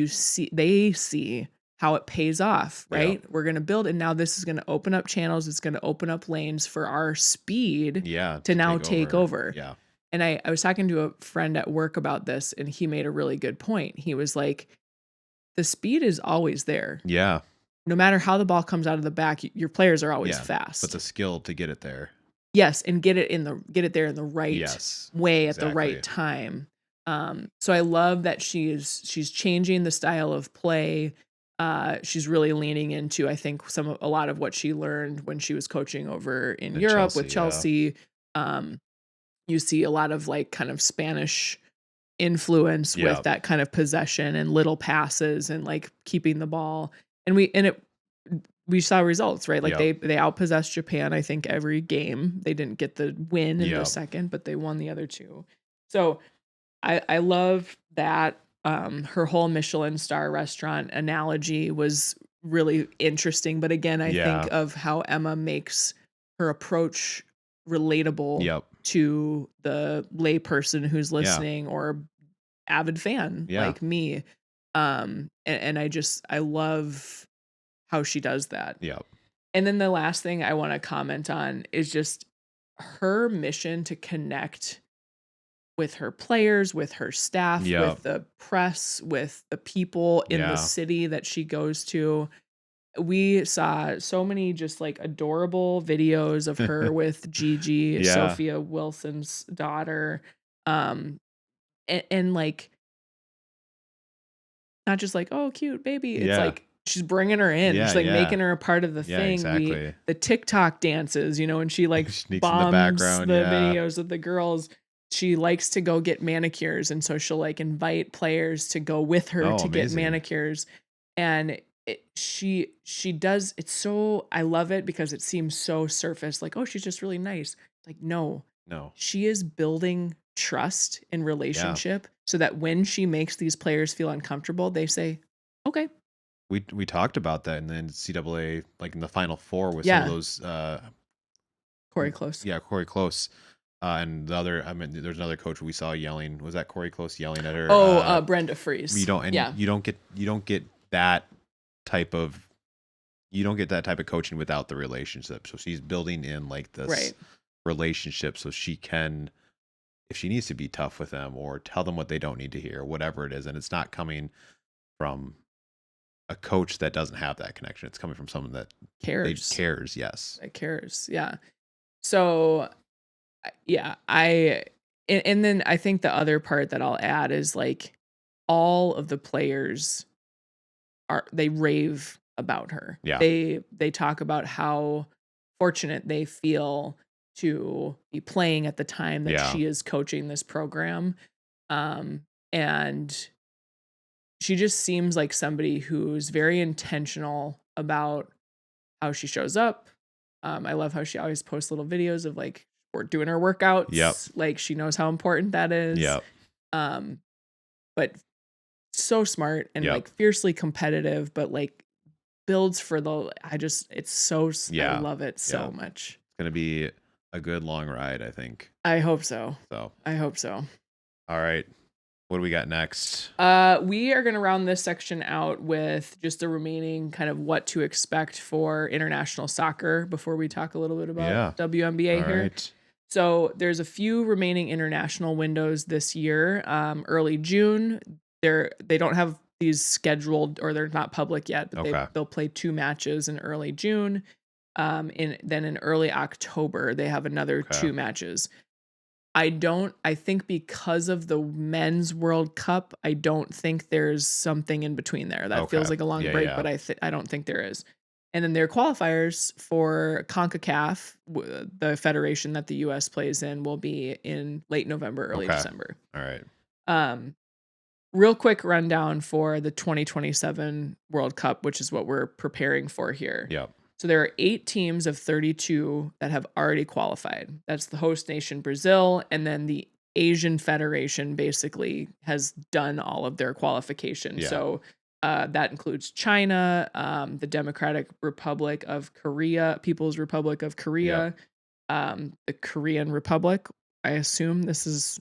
they see how it pays off, right? We're going to build, and now this is going to open up channels. It's going to open up lanes for our speed to now take over. Yeah. And I was talking to a friend at work about this, and he made a really good point. He was like, the speed is always there. Yeah. No matter how the ball comes out of the back, your players are always fast. But the skill to get it there. Yes, and get it there in the right way at the right time. So I love that she's changing the style of play. She's really leaning into, I think, a lot of what she learned when she was coaching over in Europe with Chelsea. You see a lot of like kind of Spanish influence with that kind of possession and little passes and like keeping the ball. And we saw results, right? Like they outpossessed Japan, I think, every game. They didn't get the win in the second, but they won the other two. So I love that. Her whole Michelin star restaurant analogy was really interesting. But again, I think of how Emma makes her approach relatable to the layperson who's listening or avid fan like me. And I love how she does that. And then the last thing I want to comment on is just her mission to connect with her players, with her staff, with the press, with the people in the city that she goes to. We saw so many just like adorable videos of her with Gigi, Sophia Wilson's daughter. And like, not just like, oh, cute baby. It's like, she's bringing her in. She's like making her a part of the thing. Exactly. The TikTok dances, and she like bombs the videos of the girls. She likes to go get manicures, and so she'll like invite players to go with her to get manicures. And she does. It's so, I love it because it seems so surface, like, oh, she's just really nice. Like, no, she is building trust and relationship so that when she makes these players feel uncomfortable, they say, okay. We talked about that in the NCAA, like in the Final Four with some of those. Corey Close. Yeah, Corey Close. And the other, there's another coach we saw yelling. Was that Corey Close yelling at her? Oh, Brenda Fries. You don't get that type of coaching without the relationship. So she's building in like this relationship, so she can, if she needs to be tough with them or tell them what they don't need to hear, whatever it is, and it's not coming from a coach that doesn't have that connection. It's coming from someone that cares. Yes. That cares. Yeah. So and then I think the other part that I'll add is like all of the players they rave about her. Yeah. They talk about how fortunate they feel to be playing at the time that she is coaching this program. And she just seems like somebody who's very intentional about how she shows up. I love how she always posts little videos of like we're doing her workouts. Yep. Like she knows how important that is. Yep. But so smart and like fiercely competitive, but like builds for the I love it so much. It's gonna be a good long ride, I think. I hope so. All right, what do we got next? We are gonna round this section out with just the remaining kind of what to expect for international soccer before we talk a little bit about WNBA here. Right. So there's a few remaining international windows this year. Early June, they don't have these scheduled, or they're not public yet, but they'll play 2 matches in early June. Then in early October, they have another 2 matches. I think because of the men's World Cup, I don't think there's something in between there. That feels like a long break, but I don't think there is. And then their qualifiers for CONCACAF, the federation that the US plays in, will be in late November, early December. All right. Real quick rundown for the 2027 World Cup, which is what we're preparing for here. Yep. So there are 8 teams of 32 that have already qualified. That's the host nation, Brazil, and then the Asian Federation basically has done all of their qualification. Yeah. So that includes China, the Democratic Republic of Korea, People's Republic of Korea, the Korean Republic. I assume this is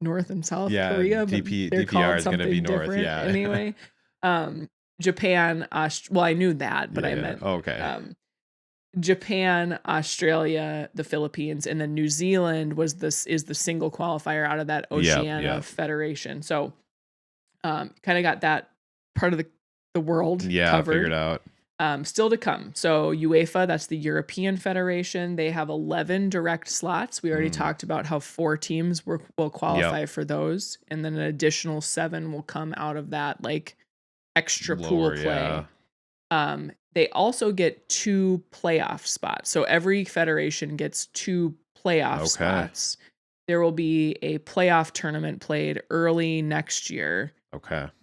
North and South Korea, but DPR is going to be North. Yeah. Anyway, Japan, well, I knew that, but I meant Japan, Australia, the Philippines, and then New Zealand is the single qualifier out of that Oceania Federation. So, kind of got that part of the world covered. Figured out. Still to come. So UEFA, that's the European Federation. They have 11 direct slots. We already talked about how 4 teams will qualify for those, and then an additional 7 will come out of that like extra pool play. They also get 2 playoff spots. So every federation gets 2 playoff spots. There will be a playoff tournament played early next year.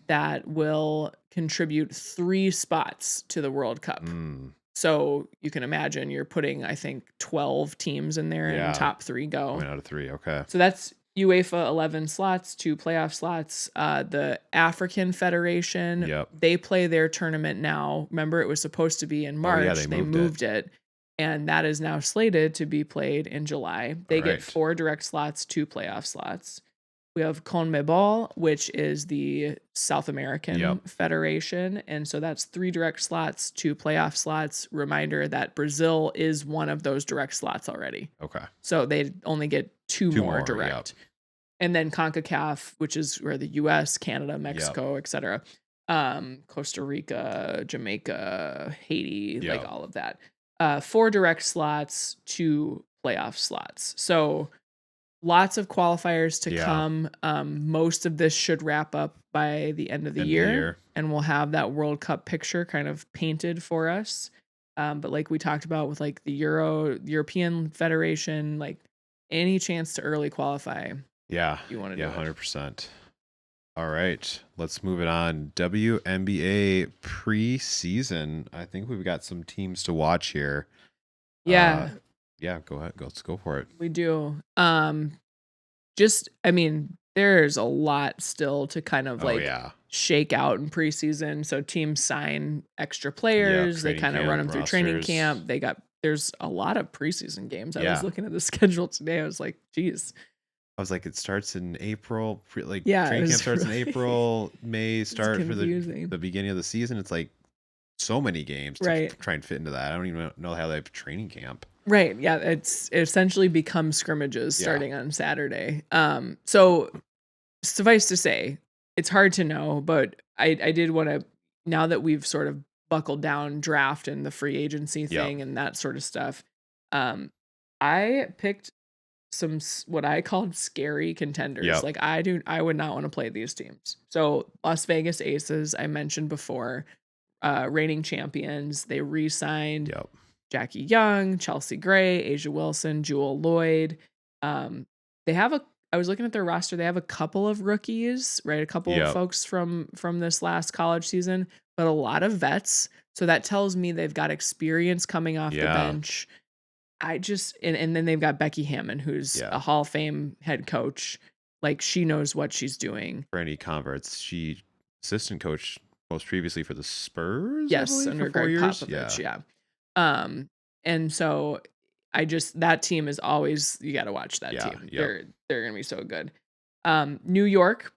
That will contribute 3 spots to the World Cup. So you can imagine you're putting, I think, 12 teams in there and top 3 go. Going out of 3, So that's UEFA 11 slots, 2 playoff slots. The African Federation, they play their tournament now. Remember, it was supposed to be in March. They moved it. And that is now slated to be played in July. They get 4 direct slots, 2 playoff slots. We have CONMEBOL, which is the South American Federation. And so that's 3 direct slots, 2 playoff slots. Reminder that Brazil is one of those direct slots already. So they only get 2 more direct. And then CONCACAF, which is where the US, Canada, Mexico, etc. Costa Rica, Jamaica, Haiti, like all of that. 4 direct slots, 2 playoff slots. So lots of qualifiers to come. Most of this should wrap up by the end of the year, and we'll have that World Cup picture kind of painted for us. But like we talked about with like the European Federation, like any chance to early qualify. You want to do 100%. All right, let's move it on. WNBA preseason. I think we've got some teams to watch here. Go ahead. Let's go for it. We do. There's a lot still to kind of shake out in preseason. So teams sign extra players. They kind of run them through training camp. There's a lot of preseason games. I was looking at the schedule today. I was like, geez. I was like, it starts in April. Training camp starts in April. May start for the beginning of the season. It's like so many games to try and fit into that. I don't even know how they have training camp. Right. Yeah. It essentially becomes scrimmages starting on Saturday. So suffice to say, it's hard to know, but I did want to, now that we've sort of buckled down draft and the free agency thing and that sort of stuff, I picked some what I called scary contenders. Like I would not want to play these teams. So Las Vegas Aces, I mentioned before, reigning champions. They re-signed Jackie Young, Chelsea Gray, Asia Wilson, Jewel Lloyd. They have I was looking at their roster. They have a couple of rookies, right? A couple of folks from this last college season, but a lot of vets. So that tells me they've got experience coming off the bench. And then they've got Becky Hammond, who's a Hall of Fame head coach. Like, she knows what she's doing. For any converts, she assistant coach most previously for the Spurs. Yes, under Greg Popovich. Yeah. And so that team is always, you got to watch that team. They're gonna be so good. New York,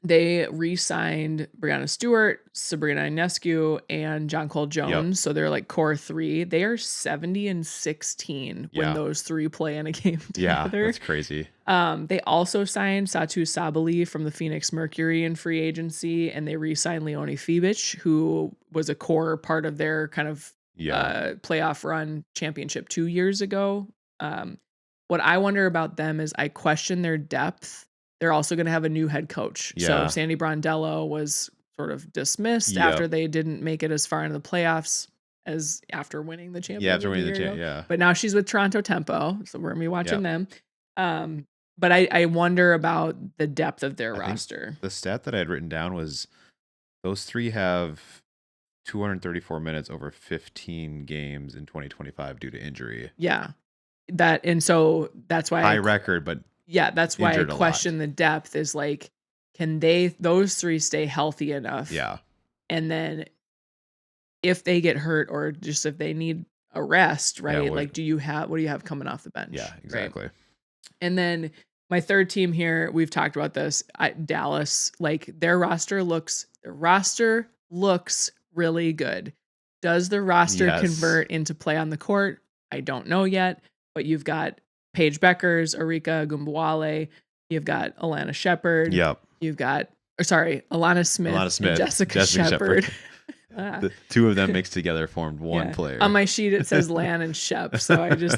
they re-signed Brianna Stewart, Sabrina Ionescu, and John Cole Jones. So they're like core 3. They are 70-16 when those 3 play in a game together. Yeah, that's crazy. They also signed Satu Sabali from the Phoenix Mercury in free agency, and they re-signed Leonie Fibic, who was a core part of their kind of playoff run championship 2 years ago. What I wonder about them is I question their depth. They're also going to have a new head coach. So Sandy Brondello was sort of dismissed after they didn't make it as far into the playoffs as after winning the championship. After winning the championship, But now she's with Toronto Tempo, so we're going to be watching them. But I wonder about the depth of their roster. The stat that I had written down was those 3 have 234 minutes over 15 games in 2025 due to injury. Yeah. So that's why high record, but that's why I question the depth is like, can those 3 stay healthy enough? Yeah. And then if they get hurt or just if they need a rest, right? Like, what do you have coming off the bench? Yeah, exactly. Right? And then my third team here, we've talked about this, Dallas, like their roster looks really good. Does the roster convert into play on the court? I don't know yet, but you've got Paige Beckers, Arika Gumbawale. You've got Alana Shepard. Yep. You've got, Alana Smith. And Jessica Shepard. The 2 of them mixed together formed one player. On my sheet, it says Lan and Shep. So I just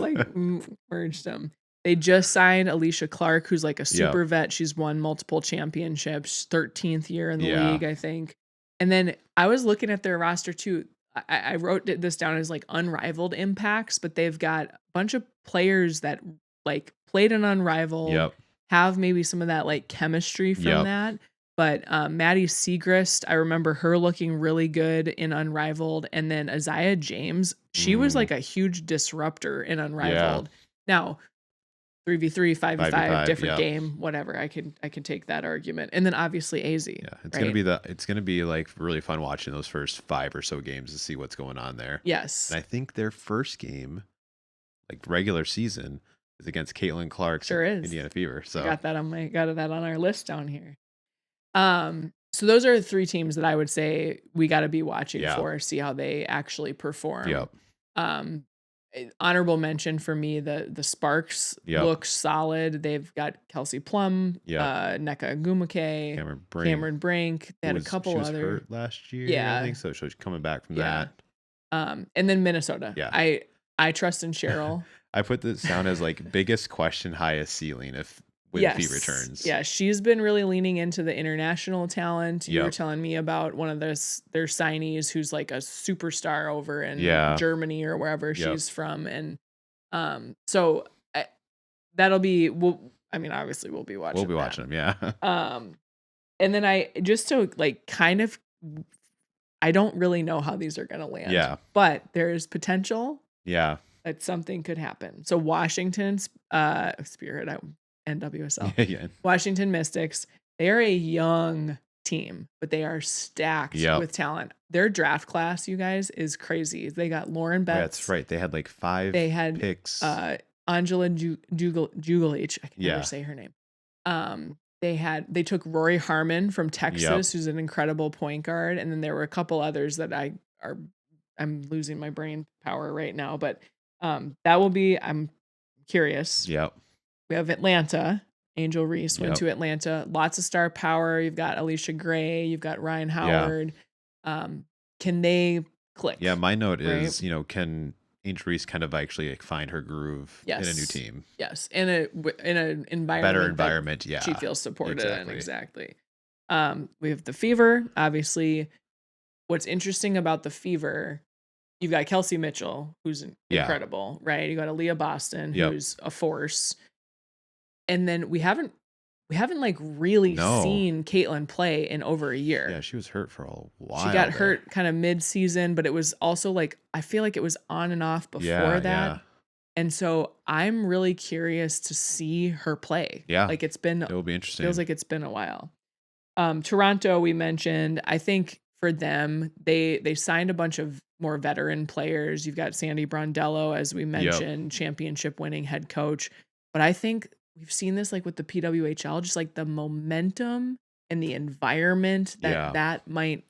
merged them. They just signed Alicia Clark, who's like a super vet. She's won multiple championships, 13th year in the league, I think. And then I was looking at their roster too. I wrote this down as like unrivaled impacts, but they've got a bunch of players that like played in Unrivaled, have maybe some of that like chemistry from that. But Maddie Segrist, I remember her looking really good in Unrivaled. And then Isaiah James, she was like a huge disruptor in Unrivaled. Now, 3v3, 5v5, different game, whatever. I can take that argument. And then obviously AZ. Yeah, it's gonna be like really fun watching those first 5 or so games to see what's going on there. Yes. And I think their first game, like regular season, is against Caitlin Clark's Indiana Fever. So got that on our list down here. So those are the 3 teams that I would say we got to be watching for, see how they actually perform. Honorable mention for me, the Sparks look solid. They've got Kelsey Plum, Nneka Agumake, Cameron Brink. They had a couple she was other hurt last year. I think so. She's coming back from that. And then Minnesota. I trust in Cheryl. I put this down as like biggest question, highest ceiling when Fee returns. Yeah, she's been really leaning into the international talent. You were telling me about one of their signees who's like a superstar over in Germany or wherever she's from. And so that'll be, obviously we'll be watching. We'll be watching them, and then I just to like kind of, I don't really know how these are going to land. Yeah. But there's potential. Yeah. That something could happen. So Washington's Spirit, NWSL. Washington Mystics, they are a young team, but they are stacked with talent. Their draft class, you guys, is crazy. They got Lauren Betts. That's right. They had like 5 picks. Angela Jugalich. I can never say her name. They took Rory Harmon from Texas, who's an incredible point guard. And then there were a couple others that I'm losing my brain power right now, but that will be, I'm curious. Yep. We have Atlanta. Angel Reese went to Atlanta. Lots of star power. You've got Alicia Gray. You've got Ryan Howard. Can they click? Yeah, my note is, can Angel Reese kind of actually like find her groove in a new team? Yes, in an environment, better environment. She feels supported in. Exactly. We have the Fever. Obviously, what's interesting about the Fever you've got Kelsey Mitchell, who's incredible, right? You got Aaliyah Boston, who's a force. And then we haven't like really seen Caitlin play in over a year. Yeah, she was hurt for a while. She got hurt kind of mid-season, but it was also like I feel like it was on and off before that. Yeah. And so I'm really curious to see her play. Yeah. Like it will be interesting. Feels like it's been a while. Toronto, we mentioned. I think for them, they signed a bunch of more veteran players. You've got Sandy Brondello, as we mentioned, championship winning head coach. But I think we've seen this like with the PWHL, just like the momentum and the environment that might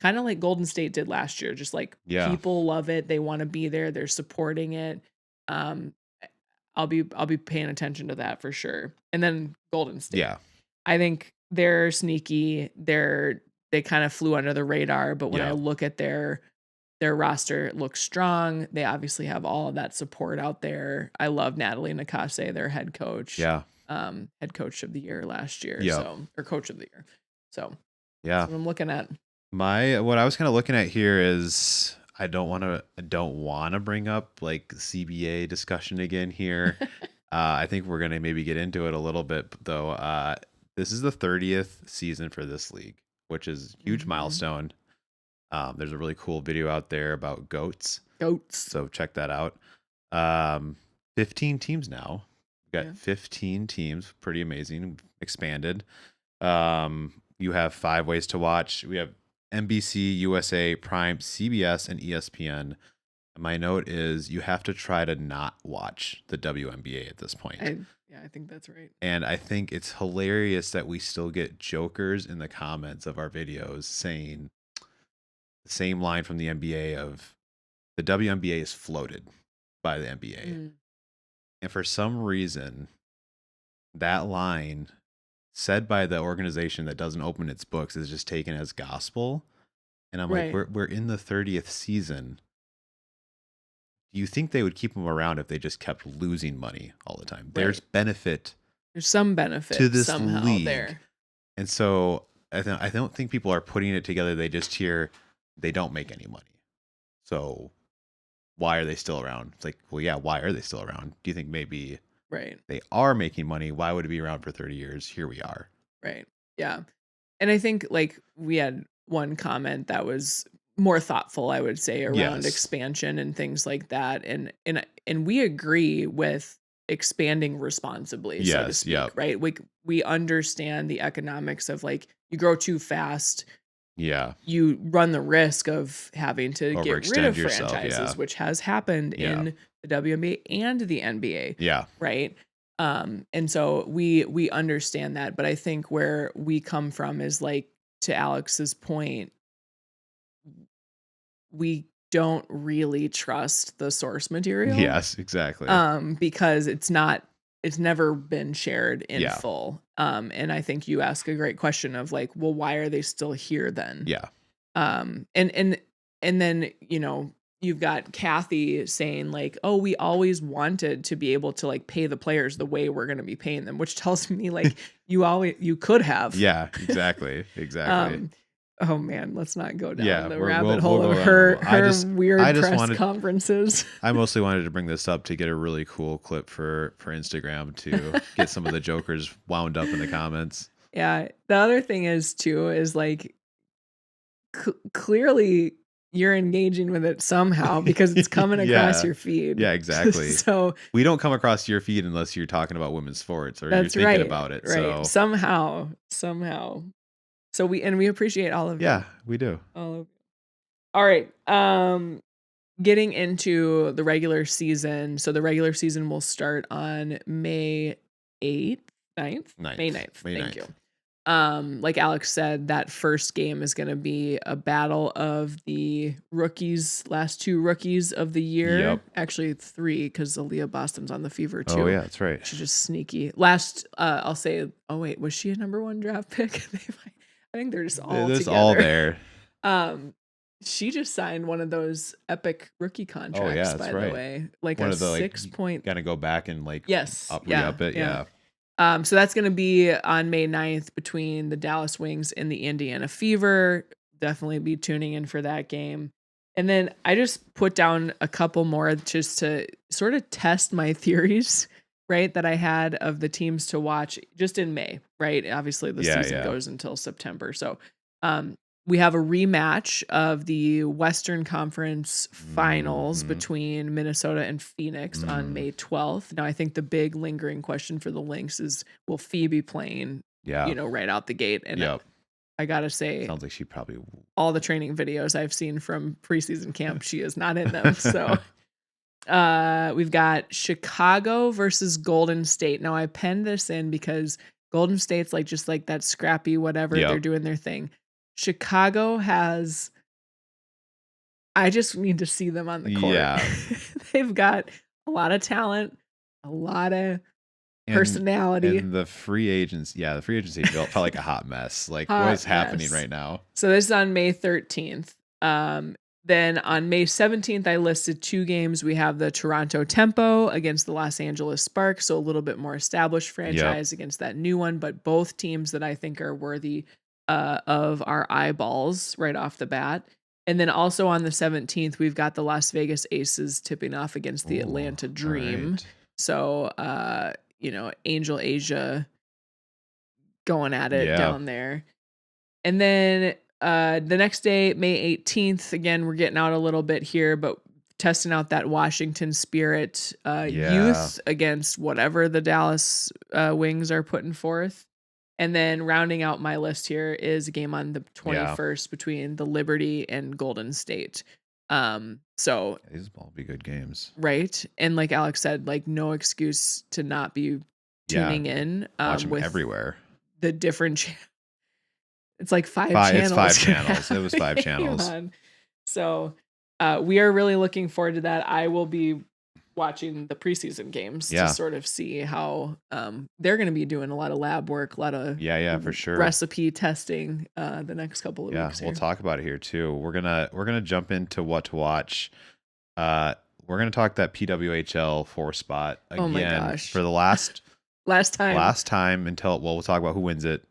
kind of like Golden State did last year. Just like people love it. They want to be there. They're supporting it. I'll be paying attention to that for sure. And then Golden State. Yeah. I think they're sneaky. They kind of flew under the radar, but when I look at their roster, it looks strong. They obviously have all of that support out there. I love Natalie Nakase, their head coach. Yeah. Head coach of the year last year. Or coach of the year. So yeah, that's what I'm looking at. What I was kind of looking at here is I don't want to bring up like CBA discussion again here. I think we're going to maybe get into it a little bit though. This is the 30th season for this league, which is a huge milestone. There's a really cool video out there about goats. So check that out. 15 teams now. We've got 15 teams. Pretty amazing. Expanded. You have 5 ways to watch. We have NBC, USA, Prime, CBS, and ESPN. My note is you have to try to not watch the WNBA at this point. I think that's right. And I think it's hilarious that we still get jokers in the comments of our videos saying the same line from the NBA of the WNBA is floated by the NBA. And for some reason, that line said by the organization that doesn't open its books is just taken as gospel. And I'm like, we're in the 30th season. Do you think they would keep them around if they just kept losing money all the time? There's some benefit to this somehow league. There. And so I don't think people are putting it together. They just hear they don't make any money. So why are they still around? It's like, well, yeah, why are they still around? Do you think maybe they are making money? Why would it be around for 30 years? Here we are. Right. Yeah. And I think like we had one comment that was more thoughtful, I would say, around expansion and things like that. And we agree with expanding responsibly, so to speak, right? We understand the economics of like you grow too fast. Yeah. You run the risk of having to get rid of franchises, which has happened in the WNBA and the NBA. Yeah. Right. And so we understand that, but I think where we come from is like, to Alex's point, we don't really trust the source material. Yes, exactly. Because it's never been shared in full. And I think you ask a great question of like, well, why are they still here then? Yeah. And then, you know, you've got Kathy saying like, oh, we always wanted to be able to like pay the players the way we're going to be paying them, which tells me like you could have. Yeah, exactly. Exactly. Oh man, let's not go down the rabbit hole of her weird press conferences. I mostly wanted to bring this up to get a really cool clip for Instagram to get some of the jokers wound up in the comments. Yeah. The other thing is too, is like clearly you're engaging with it somehow because it's coming across your feed. Yeah, exactly. So we don't come across your feed unless you're talking about women's sports or you're thinking about it. Right. So Somehow. So we appreciate all of you. Yeah, we do. All right. Getting into the regular season. So the regular season will start on May 9th. May 9th. Thank you. Like Alex said, that first game is going to be a battle of the rookies, last 2 rookies of the year. Yep. Actually 3, because Aaliyah Boston's on the Fever too. Oh yeah, that's right. She's just sneaky. Last, I'll say, oh wait, was she a number 1 draft pick? I think they're just all together. All there. She just signed one of those epic rookie contracts, by the way. Like one a 6 point. Gotta go back and like up it. Yeah. So that's going to be on May 9th between the Dallas Wings and the Indiana Fever. Definitely be tuning in for that game. And then I just put down a couple more just to sort of test my theories, right, that I had of the teams to watch just in May, right? Obviously, the season goes until September. So we have a rematch of the Western Conference Finals between Minnesota and Phoenix on May 12th. Now, I think the big lingering question for the Lynx is, will Phoebe playing, right out the gate? And I gotta say, sounds like she probably all the training videos I've seen from preseason camp, she is not in them. So we've got Chicago versus Golden State. Now I penned this in because Golden State's like just like that scrappy whatever, they're doing their thing. Chicago has, I just need to see them on the court. Yeah. They've got a lot of talent, a lot of personality. And the free agency felt like a hot mess. Like, what is happening right now? So this is on May 13th. Then on May 17th, I listed 2 games. We have the Toronto Tempo against the Los Angeles Sparks, so a little bit more established franchise against that new one, but both teams that I think are worthy of our eyeballs right off the bat. And then also on the 17th, we've got the Las Vegas Aces tipping off against the Atlanta Dream. Right. So, Angel Asia going at it down there. And then the next day, May 18th, again, we're getting out a little bit here, but testing out that Washington Spirit youth against whatever the Dallas Wings are putting forth. And then rounding out my list here is a game on the 21st between the Liberty and Golden State. So these will all be good games, right? And like Alex said, like no excuse to not be tuning in. Watch them everywhere. The different it's like 5 channels. It's 5 channels. It was 5 channels. So we are really looking forward to that. I will be watching the preseason games to sort of see how they're going to be doing a lot of lab work, a lot of for sure recipe testing the next couple of weeks. We'll talk about it here too. We're gonna jump into what to watch. We're gonna talk that PWHL 4 spot again for the last time until we'll talk about who wins it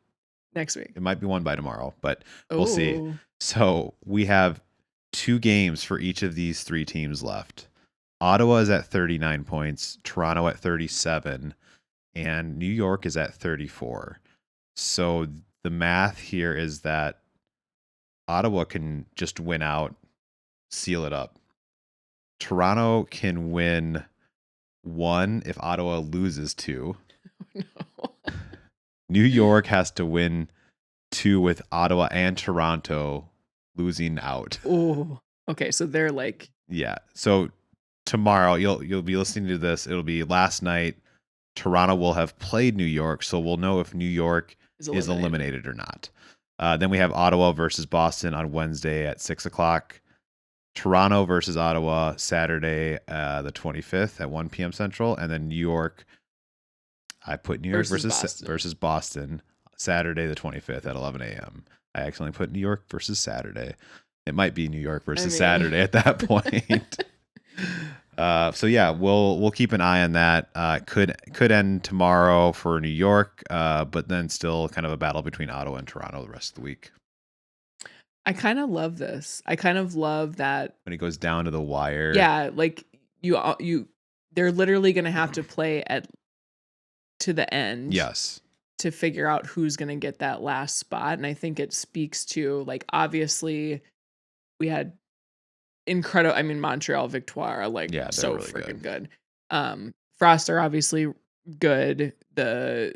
next week. It might be won by tomorrow, but we'll see. So we have 2 games for each of these 3 teams left. Ottawa is at 39 points, Toronto at 37, and New York is at 34. So the math here is that Ottawa can just win out, seal it up. Toronto can win 1 if Ottawa loses 2. No. New York has to win 2 with Ottawa and Toronto losing out. Oh, okay. So they're like, So tomorrow you'll be listening to this. It'll be last night. Toronto will have played New York, so we'll know if New York is eliminated or not. Then we have Ottawa versus Boston on Wednesday at 6:00. Toronto versus Ottawa Saturday, the 25th at 1 p.m. Central, and then New York. I put New York versus Boston Saturday the 25th at 11 a.m. I accidentally put New York versus Saturday. It might be New York versus Saturday at that point. We'll keep an eye on that. Could end tomorrow for New York, but then still kind of a battle between Ottawa and Toronto the rest of the week. I kind of love this. I kind of love that when it goes down to the wire. Yeah, like they're literally going to have to play to the end. Yes. To figure out who's going to get that last spot, and I think it speaks to, like, obviously we had incredible. I mean, Montreal Victoire, like, so really freaking good. Froster obviously good. The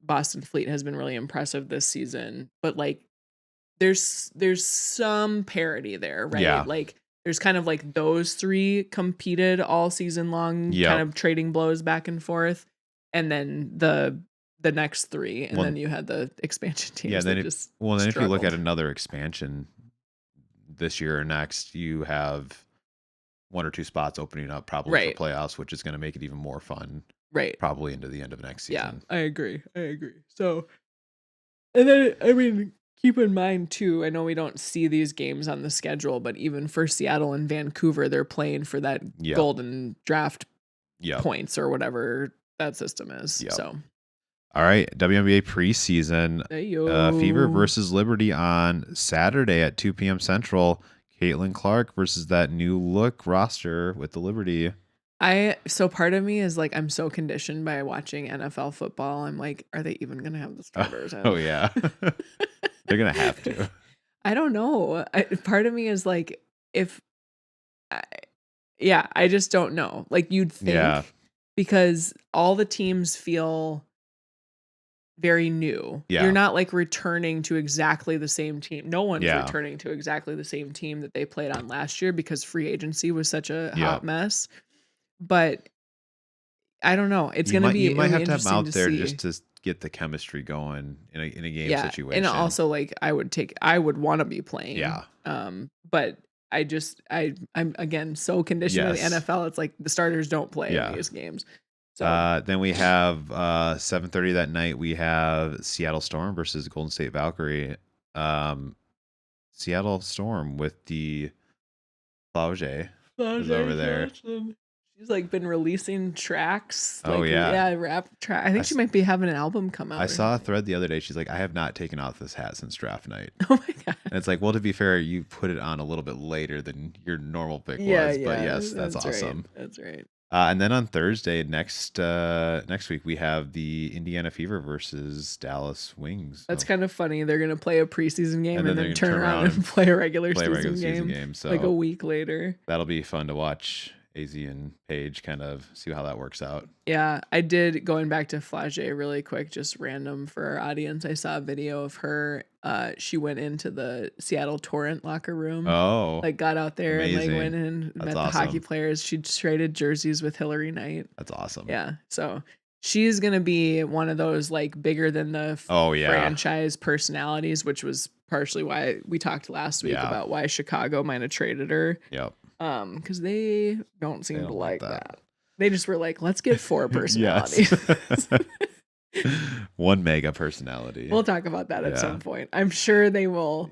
Boston Fleet has been really impressive this season, but like there's some parity there, right? Yeah. Like there's kind of like those 3 competed all season long, kind of trading blows back and forth, and then the next 3, and then you had the expansion teams. Then if you look at another expansion this year or next, you have 1 or 2 spots opening up probably for playoffs, which is going to make it even more fun. Right. Probably into the end of next season. Yeah, I agree. So, and then, I mean, keep in mind too, I know we don't see these games on the schedule, but even for Seattle and Vancouver, they're playing for that golden draft points or whatever that system is. So. All right, WNBA preseason. Fever versus Liberty on Saturday at 2 p.m. Central. Caitlin Clark versus that new look roster with the Liberty. So part of me is like, I'm so conditioned by watching NFL football. I'm like, are they even gonna have the starters in? Oh yeah. They're gonna have to. I don't know. Part of me is like, I just don't know. Like you'd think, because all the teams feel very new. Yeah. You're not like returning to exactly the same team. No one's returning to exactly the same team that they played on last year because free agency was such a hot mess. But I don't know. It's gonna be. You might have to have them out there see. just to get the chemistry going in a game situation. And also like I would want to be playing. Yeah. But I'm again so conditioned by the NFL. It's like the starters don't play in these games. So then we have 7:30 that night. We have Seattle Storm versus Golden State Valkyrie. Seattle Storm with the Flauge is over there. She's like been releasing tracks. Oh yeah, rap track. I think she might be having an album come out. I saw a thread the other day. She's like, I have not taken off this hat since draft night. Oh my god! And it's like, well, to be fair, you put it on a little bit later than your normal pick was. But yes, that's awesome. Right. That's right. And then on Thursday next week we have the Indiana Fever versus Dallas Wings. That's kind of funny. They're gonna play a preseason game and then turn around and play a regular season game. So like a week later. That'll be fun to watch. AZ and Paige kind of see how that works out. Yeah, I did. Going back to Flage really quick, just random for our audience. I saw a video of her. She went into the Seattle Torrent locker room. Oh, like got out there amazing. And like went in, met the hockey players. She traded jerseys with Hillary Knight. That's awesome. Yeah, so she's gonna be one of those like bigger than the franchise personalities, which was partially why we talked last week about why Chicago might have traded her. Yep. Because they don't seem to like that. They just were like, let's get 4 personalities. One mega personality. We'll talk about that at some point. I'm sure they will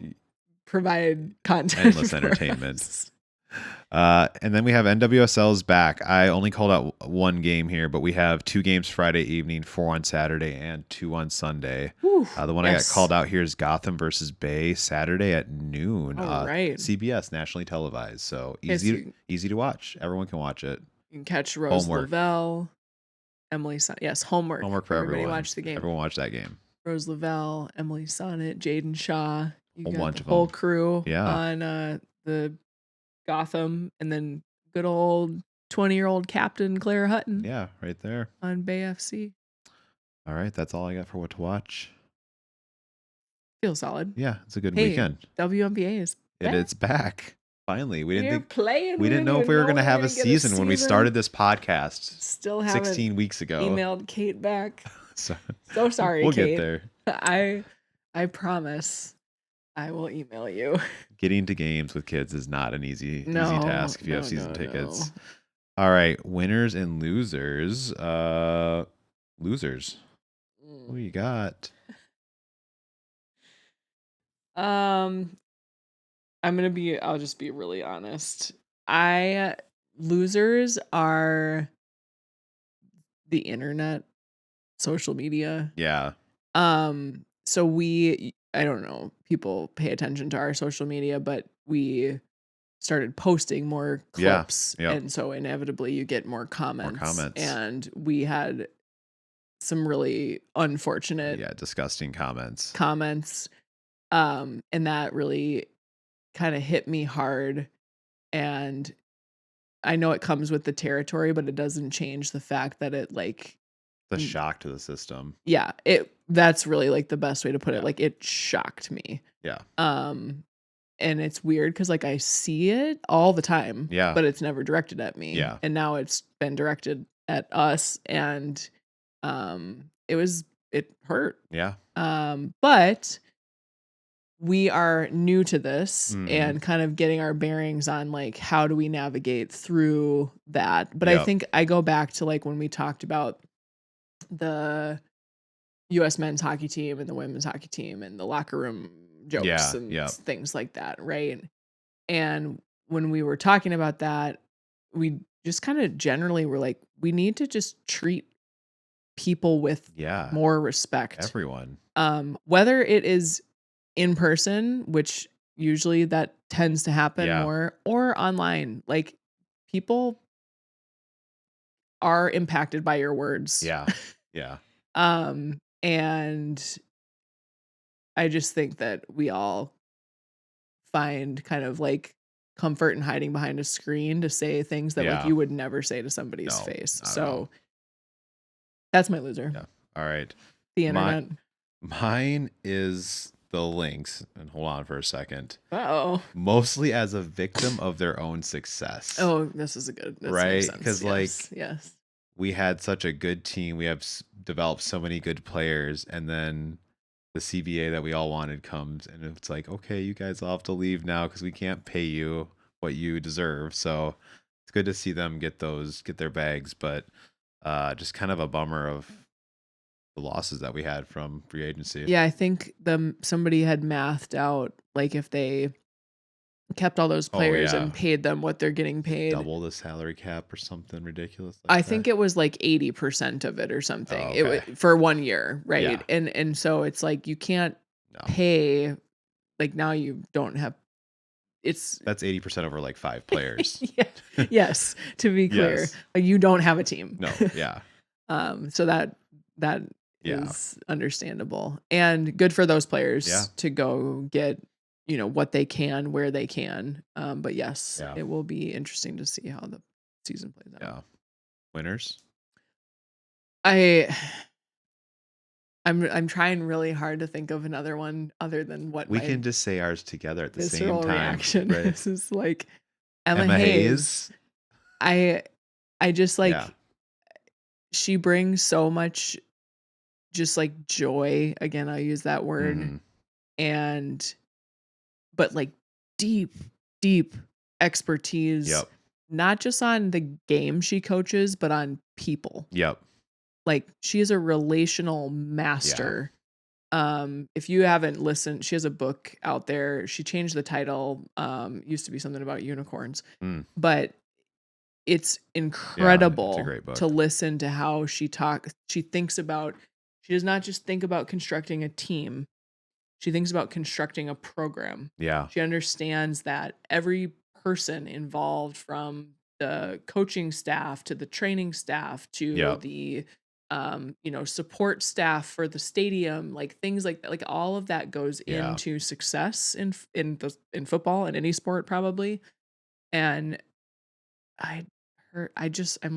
provide content. Endless entertainment. And then we have NWSL's back. I only called out one game here, but we have 2 games Friday evening, 4 on Saturday and 2 on Sunday. The one I got called out here is Gotham versus Bay, Saturday at noon. Right. CBS, nationally televised. So easy to watch. Everyone can watch it. You can catch Rose Lavelle, Emily Sonnet. Yes, homework. Homework for everybody. Watch the game. Everyone watch that game. Rose Lavelle, Emily Sonnet, Jaden Shaw. You got bunch the of whole them. crew on the Gotham, and then good old 20-year-old captain Claire Hutton. Yeah, right there on Bay FC. All right, that's all I got for what to watch. Feels solid. Yeah, it's a good weekend. WNBA is back. It's back. Finally, we didn't know if we were going to have a season when we started this podcast. Still haven't 16 weeks ago. Emailed Kate back. So sorry, we'll Kate. Get there. I promise I will email you. Getting to games with kids is not an easy task if you have season tickets. No. All right, winners and losers. Losers. What do you got? I'll just be really honest. Losers are the internet, social media. Yeah. So I don't know, people pay attention to our social media, but we started posting more clips. Yeah. And so inevitably you get more comments. And we had some really unfortunate, disgusting comments. And that really kind of hit me hard. And I know it comes with the territory, but it doesn't change the fact that it like the shock to the system. Yeah, that's really like the best way to put it. Like it shocked me. Yeah. And it's weird because like I see it all the time. Yeah. But it's never directed at me. Yeah. And now it's been directed at us, and it hurt. Yeah. But we are new to this and kind of getting our bearings on like how do we navigate through that. But I think I go back to like when we talked about the US men's hockey team and the women's hockey team and the locker room jokes and things like that, right? And when we were talking about that, we just kind of generally were like, we need to just treat people with more respect. Everyone. Whether it is in person, which usually that tends to happen Yeah. more, or online. Like, people are impacted by your words. Yeah. Yeah. And I just think that we all find kind of like comfort in hiding behind a screen to say things that like Yeah. you would never say to somebody's No, face. not at all. So that's my loser. Yeah. All right. The internet. Mine is the Lynx. And hold on for a second. Uh-oh. Mostly as a victim of their own success. Oh, this is a good. This right? makes sense. Because Yes, like yes. we had such a good team. We have developed so many good players, and then the CBA that we all wanted comes, and it's like, okay, you guys all have to leave now because we can't pay you what you deserve. So it's good to see them get their bags, but just kind of a bummer of the losses that we had from free agency. Yeah, I think somebody had mathed out like if they kept all those players and paid them what they're getting paid, double the salary cap or something ridiculous like I that. think it was like 80% of it or something. Oh, okay. It for 1 year, right? Yeah. And so it's like you can't pay, like now you don't have. That's 80% over like 5 players. Yeah. Yes, to be clear, Yes. like you don't have a team. No, yeah. So that is understandable and good for those players to go get, you know, what they can where they can. But yes, it will be interesting to see how the season plays out. Yeah. Winners? I'm trying really hard to think of another one other than what we can just say ours together at the same time. Reaction. Right? This is like Emma Hayes. I just like she brings so much just like joy. Again, I'll use that word. But like deep expertise. Yep. Not just on the game she coaches, but on people. Yep. Like she is a relational master. If you haven't listened, she has a book out there. She changed the title. Used to be something about unicorns, but it's incredible it's a great book. to listen to how she talks. She thinks about, she does not just think about constructing a team. She thinks about constructing a program. Yeah. She understands that every person involved, from the coaching staff to the training staff to the support staff for the stadium, like things like that, like all of that goes into success in football and any sport probably. And I'm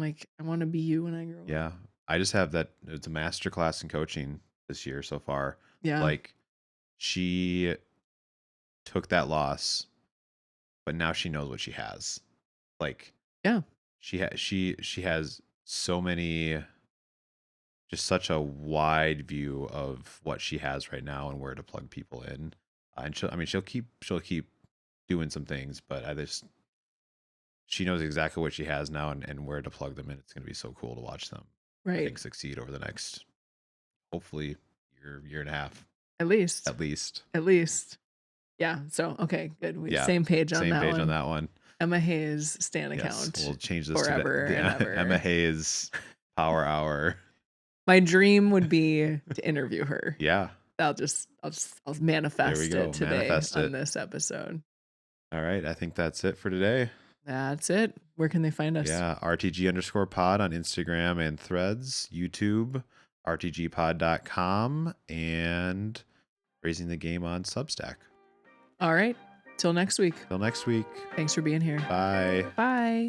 like, I want to be you when I grow up. Yeah. I just have that. It's a masterclass in coaching this year so far. Yeah. Like she took that loss, but now she knows what she has. Like, she has so many, just such a wide view of what she has right now and where to plug people in. And she'll keep doing some things, but she knows exactly what she has now and where to plug them in. It's going to be so cool to watch them, I think, succeed over the next, hopefully, year and a half. At least. Yeah. So, okay, good. Same page on that one. Emma Hayes Stan account. We'll change this forever to and ever. Emma Hayes Power Hour. My dream would be to interview her. Yeah. I'll manifest it today on this episode. All right. I think that's it for today. That's it. Where can they find us? Yeah. RTG_pod on Instagram and Threads, YouTube, rtgpod.com, and Raising the Game on Substack. All right. Till next week. Thanks for being here. Bye. Bye.